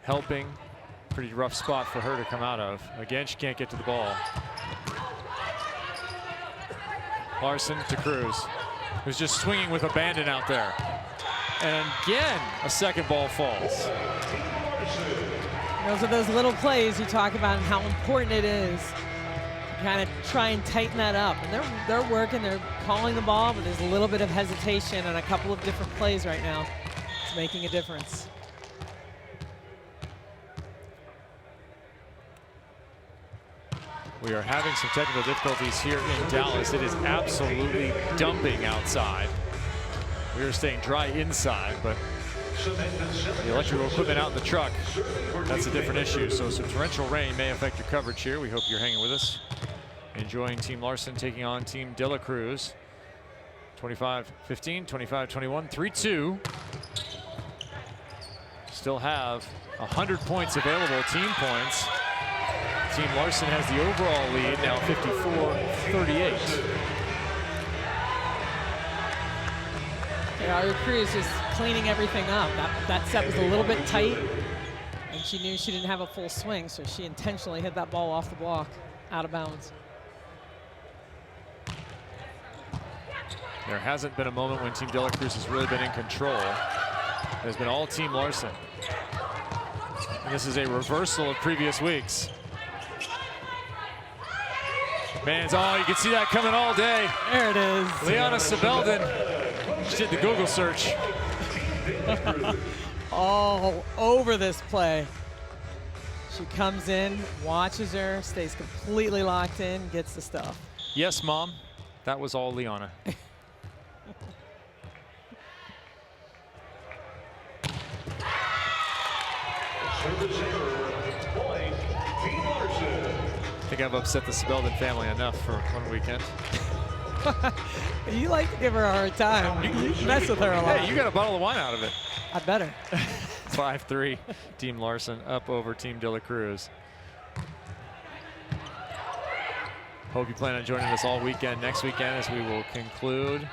Helping. Pretty rough spot for her to come out of. Again, she can't get to the ball. Larson to Cruz, who's just swinging with abandon out there. And again, a second ball falls. Those are those little plays you talk about and how important it is to kind of try and tighten that up. And they're working, they're calling the ball, but there's a little bit of hesitation on a couple of different plays right now. It's making a difference. We are having some technical difficulties here in Dallas. It is absolutely dumping outside. We are staying dry inside, but the electrical equipment out in the truck, that's a different issue. So some torrential rain may affect your coverage here. We hope you're hanging with us. Enjoying Team Larson taking on Team De La Cruz. 25-15, 25-21, 3-2. Still have 100 points available, team points. Team Larson has the overall lead now, 54-38. Yeah, Cruz is cleaning everything up. That set was a little bit tight, and she knew she didn't have a full swing, so she intentionally hit that ball off the block, out of bounds. There hasn't been a moment when Team De La Cruz has really been in control. It has been all Team Larson. And this is a reversal of previous weeks. Man, oh, you can see that coming all day. There it is. Liana Sibelden. She did the Google search. All over this play. She comes in, watches her, stays completely locked in, gets the stuff. Yes, Mom. That was all Liana. I think I've upset the Sibelden family enough for one weekend. You like to give her a hard time. You mess with her a lot. Hey, you got a bottle of wine out of it. I better. 5-3, Team Larson up over Team De La Cruz. Hope you plan on joining us all weekend, next weekend, as we will conclude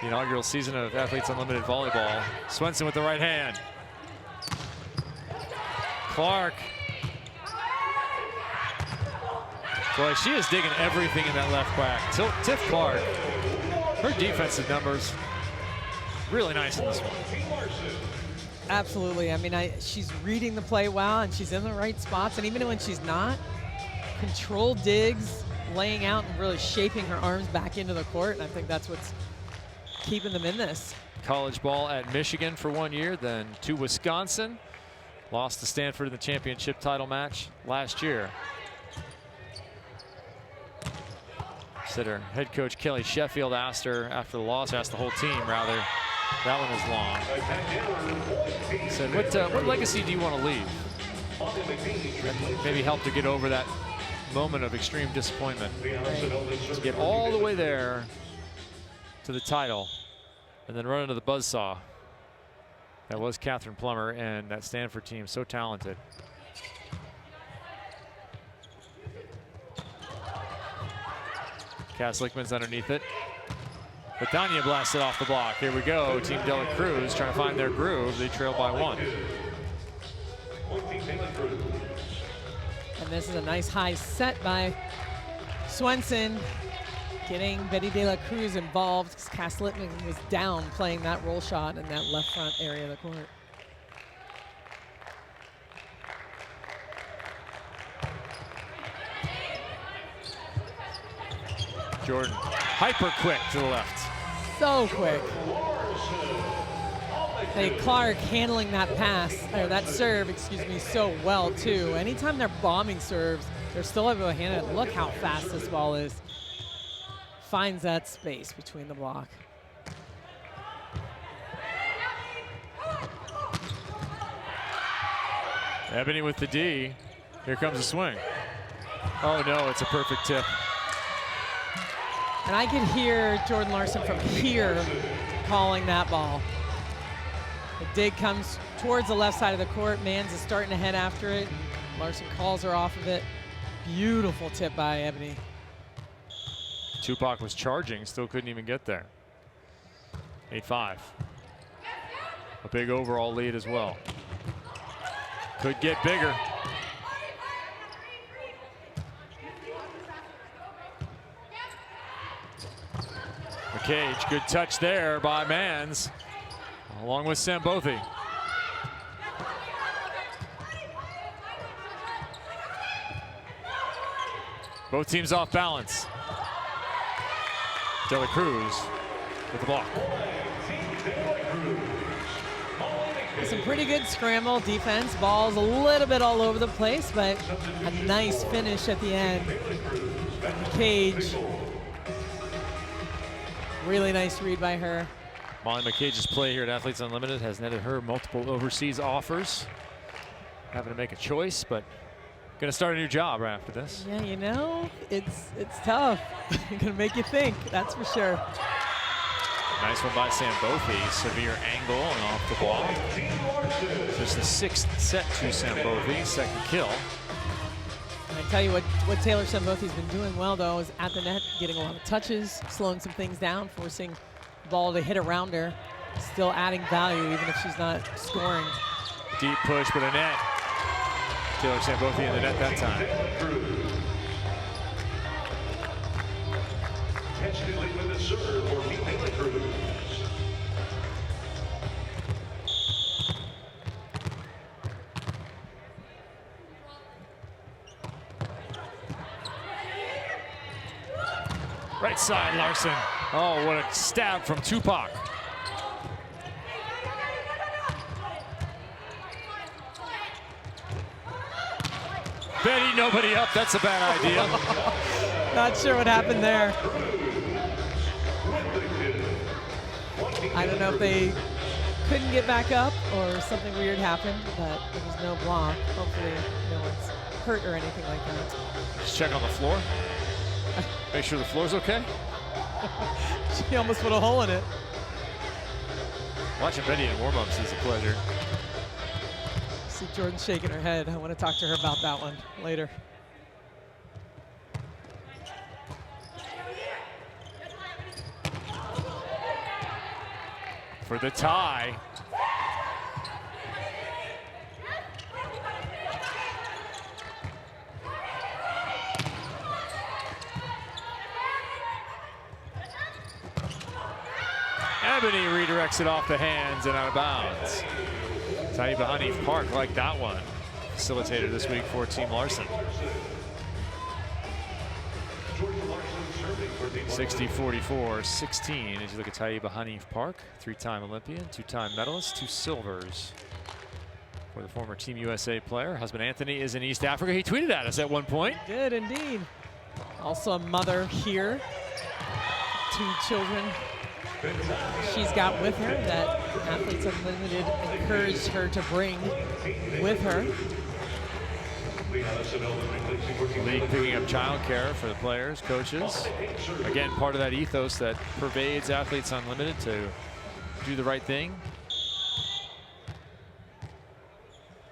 the inaugural season of Athletes Unlimited Volleyball. Swenson with the right hand. Clark. Boy, she is digging everything in that left back. Tiff Clark, her defensive numbers, really nice in this one. Absolutely. I mean, she's reading the play well, and she's in the right spots. And even when she's not, controlled digs, laying out and really shaping her arms back into the court. And I think that's what's keeping them in this. College ball at Michigan for 1 year, then to Wisconsin. Lost to Stanford in the championship title match last year. Said her head coach Kelly Sheffield asked her after the loss, asked the whole team rather, that one was long. Said, what legacy do you want to leave? And maybe help to get over that moment of extreme disappointment. To get all the way there to the title and then run into the buzzsaw. That was Catherine Plummer and that Stanford team, so talented. Cass Lichtman's underneath it. But Tanya blasted off the block. Here we go. Team De La Cruz trying to find their groove. They trail by 1. And this is a nice high set by Swenson. getting Betty De La Cruz involved because Cass Littman was down playing that roll shot in that left front area of the court. Jordan, hyper quick to the left. So quick. Hey, Clark handling that pass, or that serve, excuse me, so well too. Anytime they're bombing serves, they're still able to handle it. Look how fast this ball is. Finds that space between the block. Ebony with the D. Here comes the swing. Oh no, it's a perfect tip. And I could hear Jordan Larson from here calling that ball. The dig comes towards the left side of the court. Mans is starting to head after it. Larson calls her off of it. Beautiful tip by Ebony. Tupac was charging, still couldn't even get there. 8-5. A big overall lead as well. Could get bigger. McCage, good touch there by Mans, along with Sambothi. Both teams off balance. De La Cruz with the block. Some pretty good scramble defense. Ball's a little bit all over the place, but a nice finish at the end. McCage. Really nice read by her. Molly McCage's play here at Athletes Unlimited has netted her multiple overseas offers. Having to make a choice, but gonna start a new job right after this. Yeah, you know, it's tough. Gonna make you think, that's for sure. Nice one by Sambothi. Severe angle and off the block. Just the 6th set to Sambothi, second kill. And I tell you what Taylor Sambothi's been doing well though is at the net, getting a lot of touches, slowing some things down, forcing the ball to hit around her, still adding value even if she's not scoring. Deep push, but a net. Taylor Sambothi in the net that time. With the serve for De La Cruz. Right side, Larson. Oh, what a stab from Tupac. Betty, nobody up. That's a bad idea. Not sure what happened there. I don't know if they couldn't get back up or something weird happened, but there was no block. Hopefully no one's hurt or anything like that. Just check on the floor. Make sure the floor's okay. She almost put a hole in it. Watching Betty in warm-ups is a pleasure. See Jordan shaking her head. I want to talk to her about that one later. For the tie. Ebony redirects it off the hands and out of bounds. Taiba Hanif Park like that one. Facilitator this week for Team Larson. 60-44-16 as you look at Taiba Hanif Park, 3-time Olympian, 2-time medalist, 2 silvers for the former Team USA player. Husband Anthony is in East Africa. He tweeted at us at one point. Did indeed. Also a mother here. 2 children she's got with her that Athletes Unlimited encouraged her to bring with her. League picking up childcare for the players, coaches. Again, part of that ethos that pervades Athletes Unlimited to do the right thing.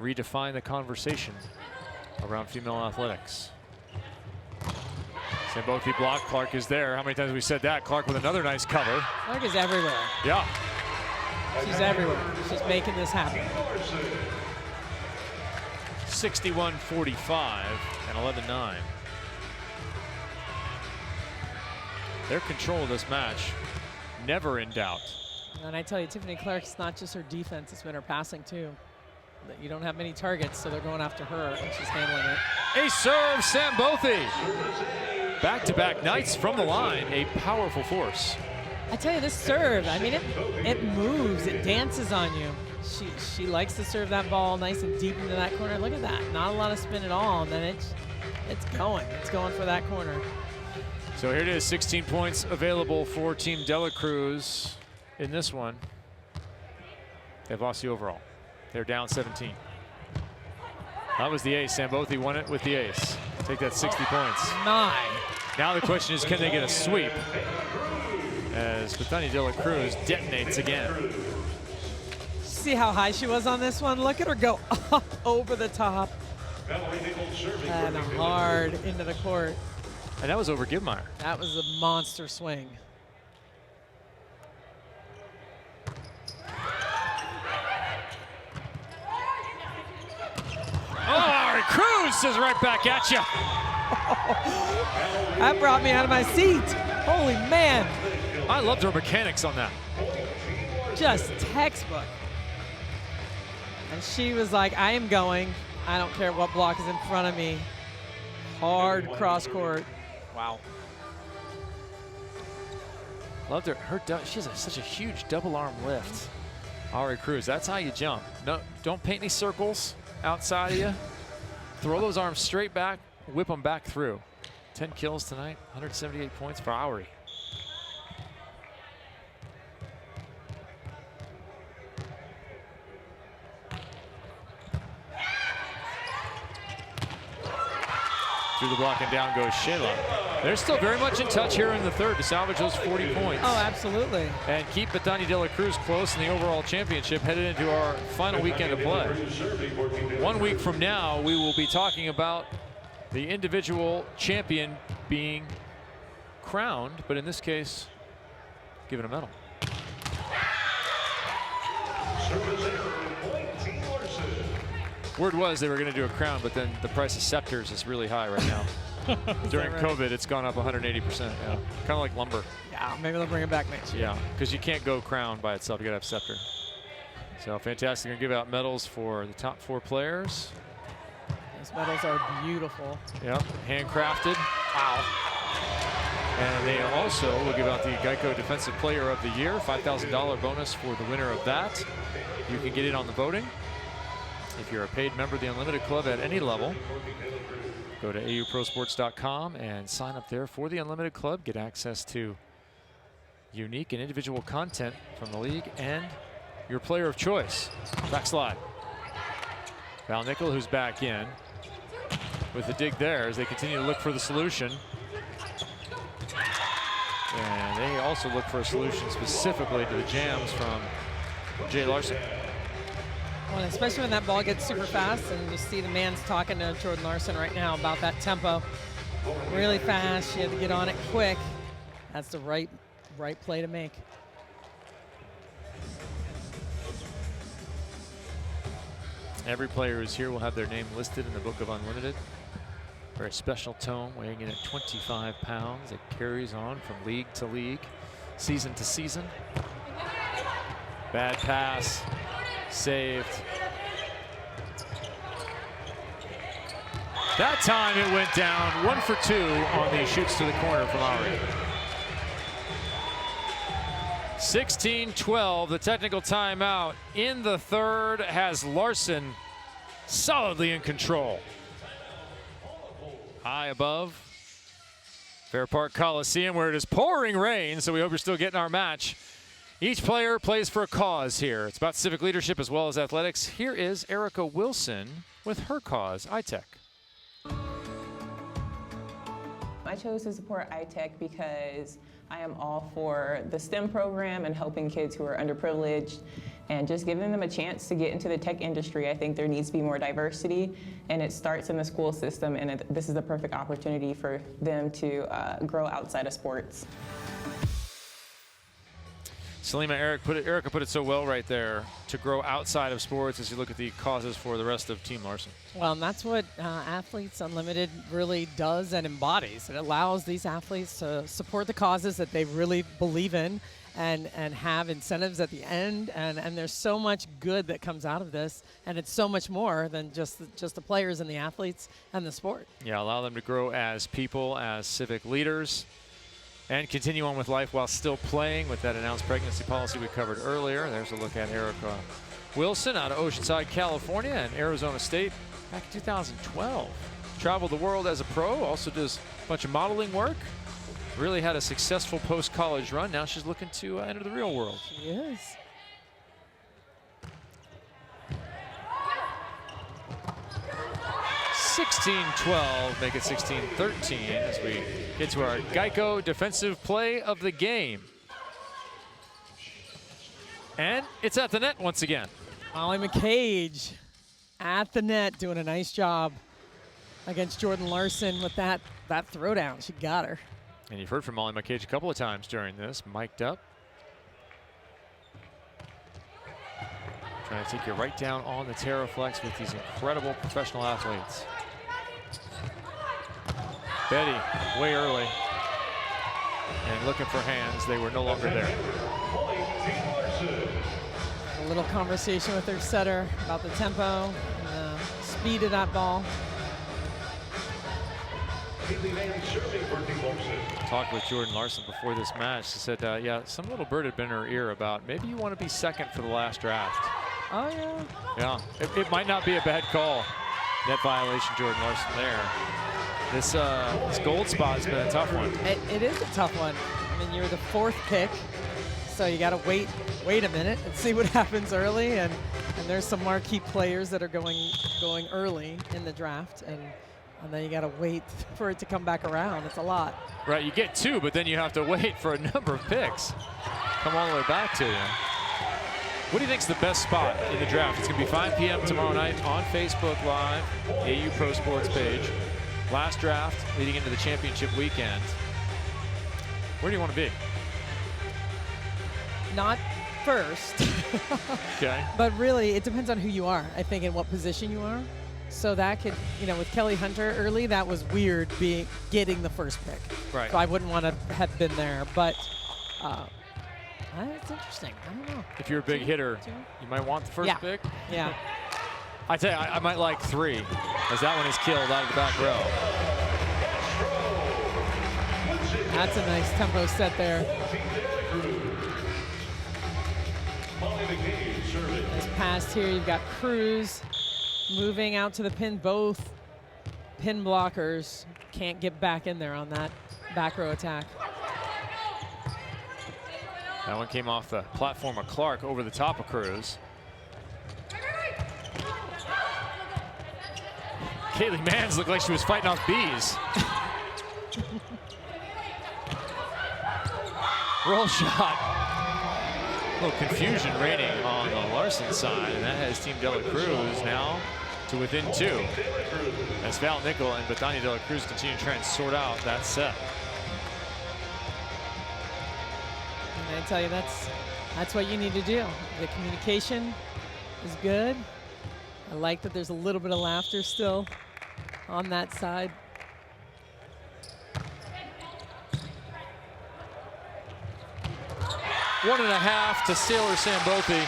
Redefine the conversation around female athletics. Sambothi block, Clark is there. How many times have we said that? Clark with another nice cover. Clark is everywhere. Yeah. She's everywhere. She's making this happen. 61-45 and 11-9. Their control of this match, never in doubt. And I tell you, Tiffany Clark's not just her defense, it's been her passing too. You don't have many targets, so they're going after her, and she's handling it. A serve, Sambothi. Back-to-back nights from the line, a powerful force. I tell you, this serve, I mean, it moves, it dances on you. She likes to serve that ball nice and deep into that corner. Look at that, not a lot of spin at all, and then it's going for that corner. So here it is, 16 points available for Team Dela Cruz in this one. They've lost the overall. They're down 17. That was the ace. Sambothi won it with the ace. Take that 60 points. 9. Now the question is, can they get a sweep? As Bethany Dela Cruz detonates again. See how high she was on this one? Look at her go up over the top and hard into the court. And that was over Gibmeyer. That was a monster swing. Oh, Cruz is right back at you. That brought me out of my seat. Holy man. I loved her mechanics on that. Just textbook. And she was like, I am going. I don't care what block is in front of me. Hard cross court. Wow. Loved her. She has such a huge double arm lift. Ari Cruz, that's how you jump. No, don't paint any circles outside of you. Throw those arms straight back, whip them back through. 10 kills tonight, 178 points for Ari. Through the block and down goes Shayla. They're still very much in touch here in the third to salvage those 40 points. Oh, absolutely. And keep Bethany Dela Cruz close in the overall championship headed into our final weekend of play. 1 week from now, we will be talking about the individual champion being crowned, but in this case, given a medal. Word was they were going to do a crown, but then the price of scepters is really high right now. During COVID, it's gone up 180%. Yeah, kind of like lumber. Yeah, maybe they'll bring it back next year. Yeah, because you can't go crown by itself. You got to have scepter. So fantastic. Going to give out medals for the top 4 players. Those medals are beautiful. Yep, handcrafted. Wow. And they also will give out the Geico Defensive Player of the Year, $5,000 bonus for the winner of that. You can get in on the voting. If you're a paid member of the Unlimited Club at any level, go to auprosports.com and sign up there for the Unlimited Club. Get access to unique and individual content from the league and your player of choice. Backslide. Val Nickel, who's back in with the dig there as they continue to look for the solution. And they also look for a solution specifically to the jams from Jay Larson. Well, especially when that ball gets super fast, and you see the man's talking to Jordan Larson right now about that tempo. Really fast, she had to get on it quick. That's the right play to make. Every player who's here will have their name listed in the Book of Unlimited. Very special tome, weighing in at 25 pounds. It carries on from league to league, season to season. Bad pass. Saved. That time it went down. 1 for 2 on the shoots to the corner from Ari. 16-12, the technical timeout in the third has Larson solidly in control. High above Fair Park Coliseum, where it is pouring rain, so we hope you're still getting our match. Each player plays for a cause here. It's about civic leadership as well as athletics. Here is Erica Wilson with her cause, iTech. I chose to support iTech because I am all for the STEM program and helping kids who are underprivileged and just giving them a chance to get into the tech industry. I think there needs to be more diversity, and it starts in the school system, and this is the perfect opportunity for them to grow outside of sports. Salima, Erica put it so well right there, to grow outside of sports as you look at the causes for the rest of Team Larson. Well, and that's what Athletes Unlimited really does and embodies. It allows these athletes to support the causes that they really believe in and have incentives at the end. And there's so much good that comes out of this. And it's so much more than just the players and the athletes and the sport. Yeah, allow them to grow as people, as civic leaders, and continue on with life while still playing with that announced pregnancy policy we covered earlier. There's a look at Erica Wilson out of Oceanside, California, and Arizona State back in 2012. Traveled the world as a pro, also does a bunch of modeling work. Really had a successful post-college run. Now she's looking to enter the real world. She is. (16-12), make it 16-13 as we get to our Geico defensive play of the game. And it's at the net once again. Molly McCage at the net doing a nice job against Jordan Larson with that throwdown. She got her. And you've heard from Molly McCage a couple of times during this, mic'd up. Trying to take you right down on the Terraflex with these incredible professional athletes. Betty, way early. And looking for hands, they were no longer there. A little conversation with her setter about the tempo and the speed of that ball. Talked with Jordan Larson before this match. She said, yeah, some little bird had been in her ear about maybe you want to be second for the last draft. Oh, yeah. Yeah, it might not be a bad call. Net violation, Jordan Larson there. This gold spot has been a tough one. It is a tough one. I mean, you're the 4th pick, so you got to wait a minute and see what happens early. And there's some marquee players that are going early in the draft, and then you got to wait for it to come back around. It's a lot. Right, you get 2, but then you have to wait for a number of picks. Come all the way back to you. What do you think is the best spot in the draft? It's going to be 5 p.m. tomorrow night on Facebook Live, AU Pro Sports page. Last draft leading into the championship weekend. Where do you want to be? Not first. Okay. But really, it depends on who you are, I think, and what position you are. So that could, with Kelly Hunter early, that was weird getting the first pick. Right. So I wouldn't want to have been there, but it's interesting. I don't know. If you're a big hitter, you might want the first pick. Yeah. I tell you, I might like 3, as that one is killed out of the back row. That's a nice tempo set there. Nice pass here. You've got Cruz moving out to the pin. Both pin blockers can't get back in there on that back row attack. That one came off the platform of Clark over the top of Cruz. Kaylee Mans looked like she was fighting off bees. Roll shot. A little confusion reigning on the Larson side, and that has Team De La Cruz now to within 2. As Val Nickel and Bethania De La Cruz continue to try and sort out that set. And I tell you, that's what you need to do. The communication is good. I like that there's a little bit of laughter still on that side. One and a half to Sailor Sambothi.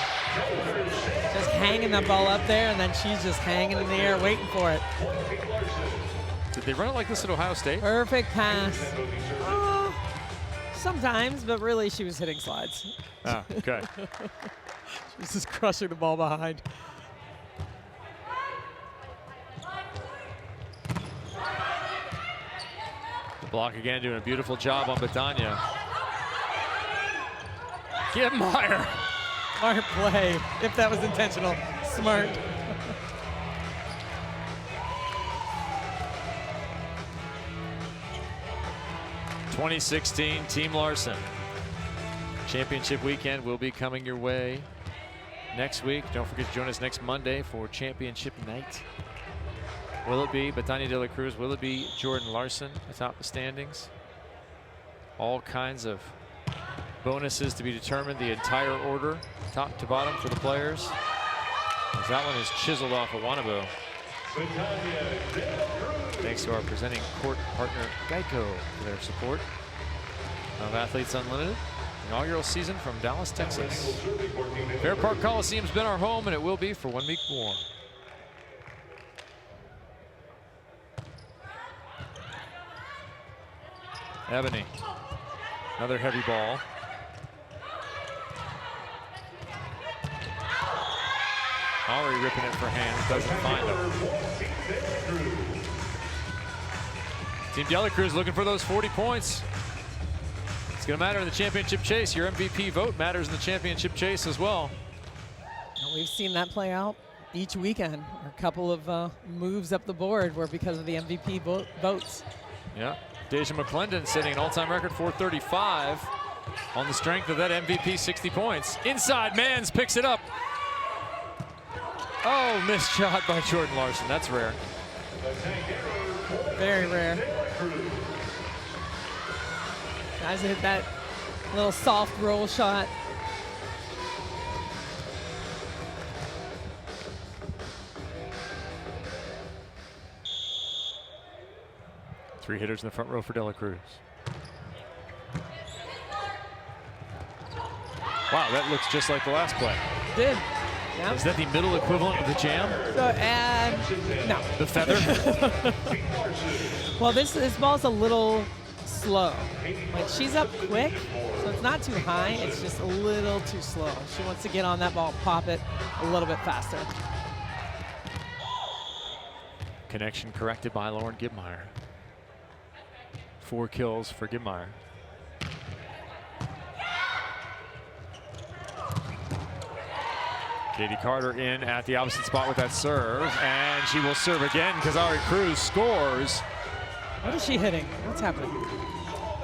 Just hanging that ball up there, and then she's just hanging in the air waiting for it. Did they run it like this at Ohio State? Perfect pass. Sometimes, but really she was hitting slides. Ah, okay. She was just crushing the ball behind. The block again, doing a beautiful job on Bethania. Get Meyer. Smart play, if that was intentional. Smart. (2016) Team Larson. Championship weekend will be coming your way next week. Don't forget to join us next Monday for championship night. Will it be Bethania De La Cruz? Will it be Jordan Larson atop the standings? All kinds of Bonuses to be determined, the entire order, top to bottom for the players. As that one is chiseled off of Wannabu. Thanks to our presenting court partner, Geico, for their support of Athletes Unlimited. Inaugural season from Dallas, Texas. Fair Park Coliseum's been our home, and it will be for 1 week more. Ebony, another heavy ball. Ari ripping it for hands, doesn't find him. Team De La Cruz looking for those 40 points. It's going to matter in the championship chase. Your MVP vote matters in the championship chase as well. We've seen that play out each weekend. A couple of moves up the board were because of the MVP votes. Yeah, Deja McClendon setting an all-time record 435 on the strength of that MVP 60 points. Inside, Mans picks it up. Oh, missed shot by Jordan Larson. That's rare. Very rare. Guys hit that little soft roll shot. Three hitters in the front row for De La Cruz. Wow, that looks just like the last play. Did. Yep. Is that the middle equivalent of the jam? No. The feather? Well, this ball's a little slow. Like, she's up quick, so it's not too high. It's just a little too slow. She wants to get on that ball, pop it a little bit faster. Connection corrected by Lauren Gibmeyer. 4 kills for Gibmeyer. Katie Carter in at the opposite spot with that serve, and she will serve again because Ari Cruz scores. What is she hitting? What's happening?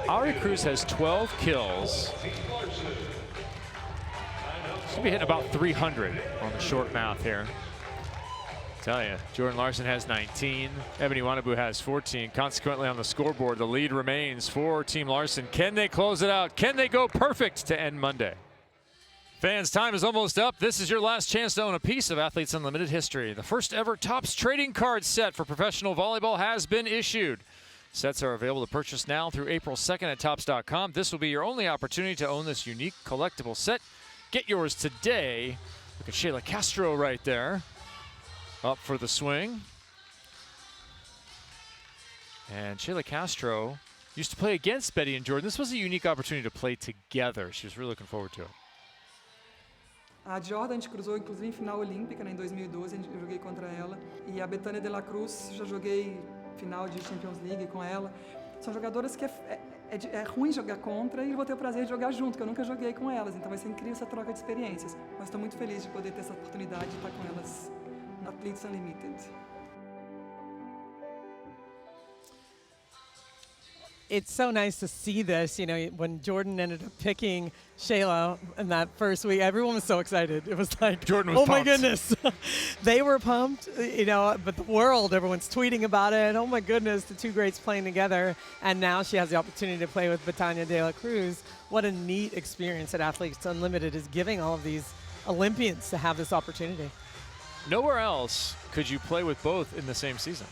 Ari Cruz has 12 kills. She'll be hitting about 300 on the short mouth here. Tell you, Jordan Larson has 19. Ebony Wannabu has 14. Consequently, on the scoreboard, the lead remains for Team Larson. Can they close it out? Can they go perfect to end Monday? Fans, time is almost up. This is your last chance to own a piece of Athletes Unlimited history. The first ever Topps trading card set for professional volleyball has been issued. Sets are available to purchase now through April 2nd at Topps.com. This will be your only opportunity to own this unique collectible set. Get yours today. Look at Shayla Castro right there. Up for the swing. And Shayla Castro used to play against Betty and Jordan. This was a unique opportunity to play together. She was really looking forward to it. A Jordan a gente cruzou inclusive em final olímpica, né, em 2012, eu joguei contra ela. E a Betânia de la Cruz, já joguei final de Champions League com ela. São jogadoras que é ruim jogar contra e eu vou ter o prazer de jogar junto, que eu nunca joguei com elas. Então vai ser incrível essa troca de experiências. Mas estou muito feliz de poder ter essa oportunidade de estar com elas na Athletes Unlimited. It's so nice to see this. You know, when Jordan ended up picking Shayla in that first week, everyone was so excited. It was like, Jordan was oh pumped. my goodness. They were pumped, you know, but the world, everyone's tweeting about it. Oh my goodness, the two greats playing together. And now she has the opportunity to play with Betania de la Cruz. What a neat experience that Athletes Unlimited is giving all of these Olympians to have this opportunity. Nowhere else could you play with both in the same season,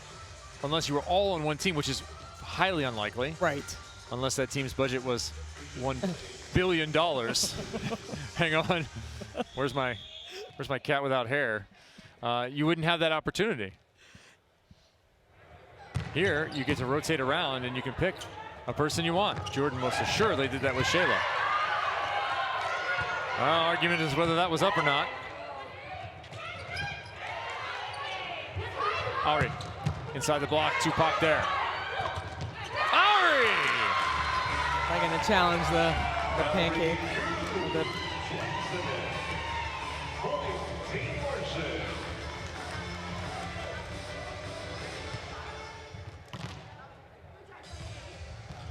unless you were all on one team, which is highly unlikely. Right. Unless that team's budget was $1 billion. Hang on. Where's my cat without hair? You wouldn't have that opportunity. Here, you get to rotate around and you can pick a person you want. Jordan most assuredly did that with Shayla. Argument is whether that was up or not. Ari, inside the block, Tupac there. Ari! I'm going to challenge the pancake.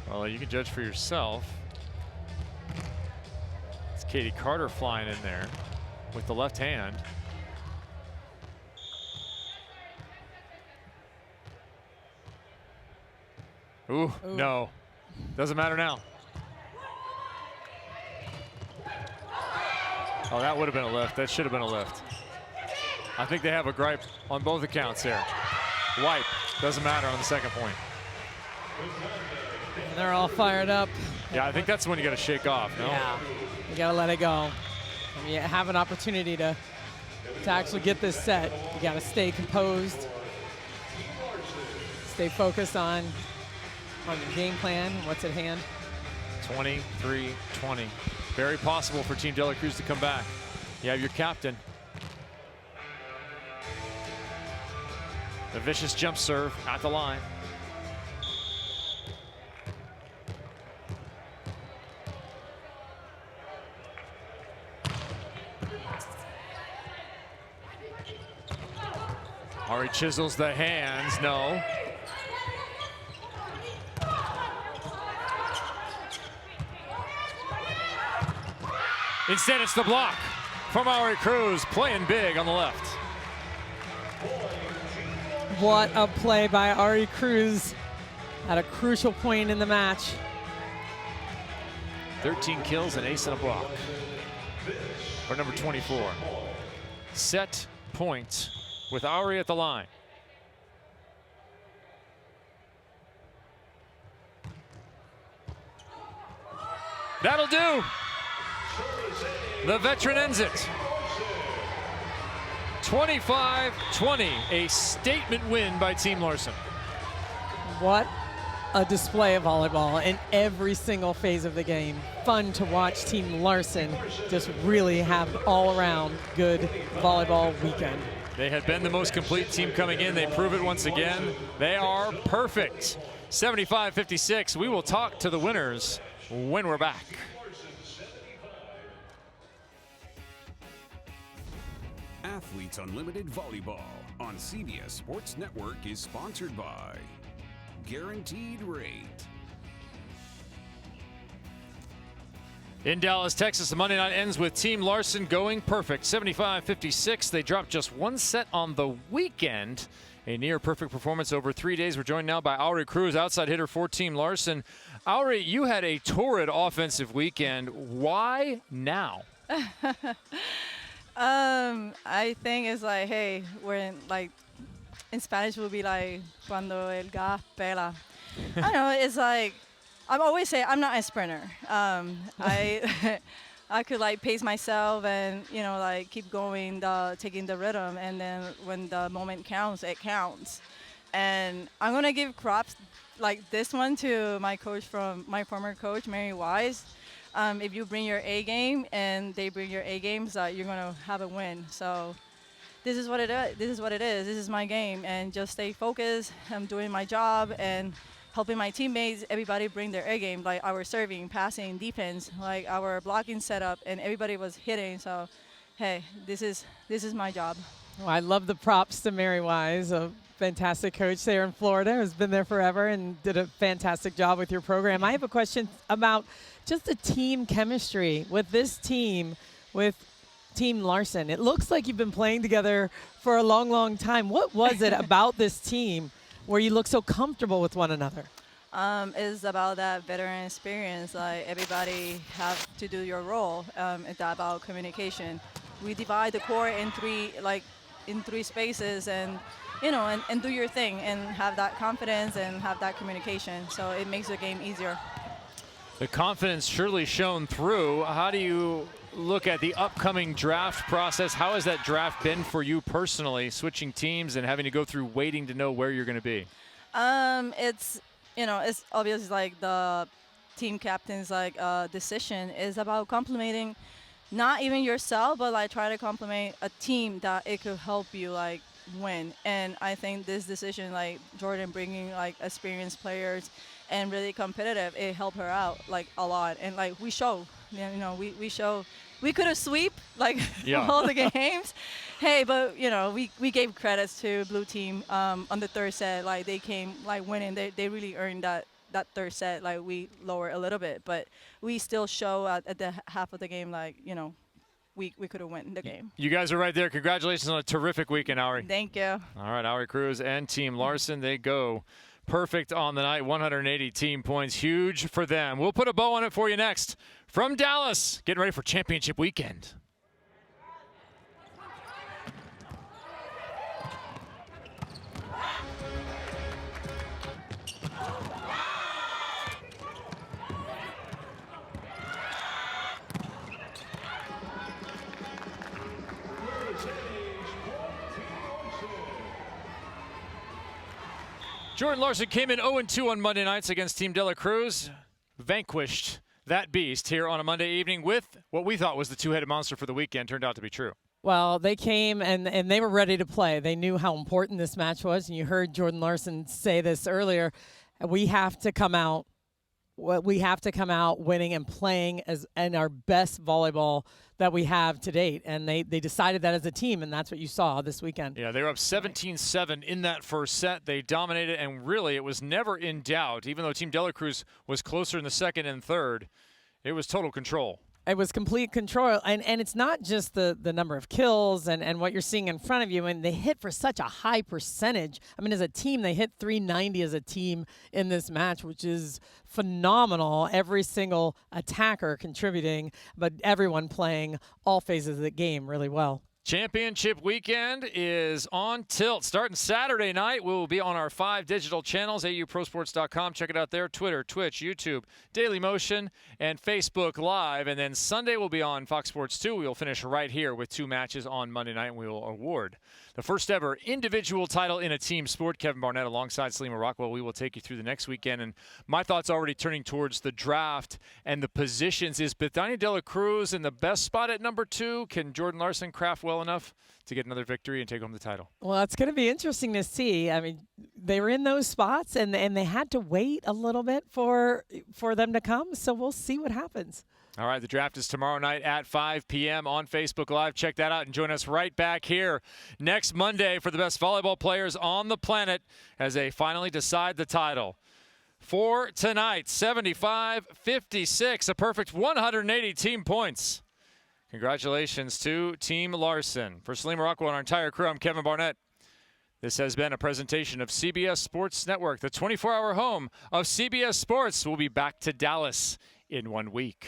Well, you can judge for yourself. It's Katie Carter flying in there with the left hand. Ooh, no. Doesn't matter now. Oh, that would have been a lift. That should have been a lift. I think they have a gripe on both accounts here. Wipe. Doesn't matter on the second point. They're all fired up. Yeah, I think that's when you got to shake off, no? Yeah, you got to let it go. When you have an opportunity to actually get this set, you got to stay composed, stay focused on the game plan, what's at hand. 23-20. Very possible for Team De La Cruz to come back. You have your captain. The vicious jump serve at the line. Ari chisels the hands, no. Instead, it's the block from Ari Cruz, playing big on the left. What a play by Ari Cruz at a crucial point in the match. 13 kills, an ace, and a block for number 24. Set point with Ari at the line. That'll do. The veteran ends it. 25-20, a statement win by Team Larson. What a display of volleyball in every single phase of the game. Fun to watch Team Larson just really have all-around good volleyball weekend. They had been the most complete team coming in. They prove it once again. They are perfect. 75-56. We will talk to the winners when we're back. Athletes Unlimited Volleyball on CBS Sports Network is sponsored by Guaranteed Rate. In Dallas, Texas, the Monday night ends with Team Larson going perfect. 75-56. They dropped just one set on the weekend. A near perfect performance over 3 days. We're joined now by Ari Cruz, outside hitter for Team Larson. Ari, you had a torrid offensive weekend. Why now? I think it's like, hey, we're in Spanish will be like, cuando el gas pela. I don't know, it's like, I always say I'm not a sprinter. I could like pace myself and, you know, like keep going, taking the rhythm. And then when the moment counts, it counts. And I'm going to give props like this one to my coach from my former coach, Mary Wise. If you bring your A game and they bring your A games, you're going to have a win. So this is what it is. This is my game. And just stay focused. I'm doing my job and helping my teammates, everybody bring their A game, like our serving, passing, defense, like our blocking setup, and everybody was hitting. So, hey, this is my job. Well, I love the props to Mary Wise, a fantastic coach there in Florida, who's been there forever and did a fantastic job with your program. I have a question about just the team chemistry with this team, with Team Larson. It looks like you've been playing together for a long, long time. What was it about this team where you look so comfortable with one another? It's about that veteran experience. Like everybody have to do your role. It's about communication. We divide the court in three spaces, and you know, and do your thing, and have that confidence and have that communication. So it makes the game easier. The confidence surely shown through. How do you look at the upcoming draft process? How has that draft been for you personally, switching teams and having to go through waiting to know where you're going to be? It's, you know, it's obvious like the team captain's decision is about complimenting not even yourself, but like try to compliment a team that it could help you like win. And I think this decision, like Jordan bringing like experienced players and really competitive, it helped her out like a lot. And like we show, you know, we show. We could have sweep like all the games. Hey, but you know, we gave credits to blue team on the third set. Like they came like winning. They really earned that third set. Like we lowered a little bit, but we still show at the half of the game, like, you know, we could have won the game. You guys are right there. Congratulations on a terrific weekend, Ari. Thank you. All right, Ari Cruz and Team Larson, they go perfect on the night. 180 team points, huge for them. We'll put a bow on it for you next. From Dallas, getting ready for championship weekend. Jordan Larson came in 0-2 on Monday nights against Team De La Cruz. Vanquished that beast here on a Monday evening with what we thought was the two-headed monster for the weekend. Turned out to be true. Well, they came and they were ready to play. They knew how important this match was, and you heard Jordan Larson say this earlier. We have to come out. We have to come out winning and playing in our best volleyball that we have to date. And they decided that as a team, and that's what you saw this weekend. Yeah, they were up 17-7 in that first set. They dominated, and really it was never in doubt. Even though Team De La Cruz was closer in the second and third, it was total control. It was complete control, and it's not just the number of kills and what you're seeing in front of you, and they hit for such a high percentage. I mean, as a team, they hit 390 as a team in this match, which is phenomenal. Every single attacker contributing, but everyone playing all phases of the game really well. Championship weekend is on tilt. Starting Saturday night, we will be on our 5 digital channels, auprosports.com. Check it out there. Twitter, Twitch, YouTube, Daily Motion, and Facebook Live. And then Sunday we'll be on Fox Sports 2. We'll finish right here with 2 matches on Monday night, and we will award the first ever individual title in a team sport. Kevin Barnett alongside Salima Rockwell. We will take you through the next weekend. And my thoughts already turning towards the draft and the positions. Is Bethania De La Cruz in the best spot at number 2? Can Jordan Larson craft well enough to get another victory and take home the title? Well, it's going to be interesting to see. I mean, they were in those spots, and they had to wait a little bit for them to come. So we'll see what happens. All right, the draft is tomorrow night at 5 p.m. on Facebook Live. Check that out and join us right back here next Monday for the best volleyball players on the planet as they finally decide the title. For tonight, 75-56, a perfect 180 team points. Congratulations to Team Larson. For Salima Rockwell and our entire crew, I'm Kevin Barnett. This has been a presentation of CBS Sports Network, the 24-hour home of CBS Sports. We'll be back to Dallas in 1 week.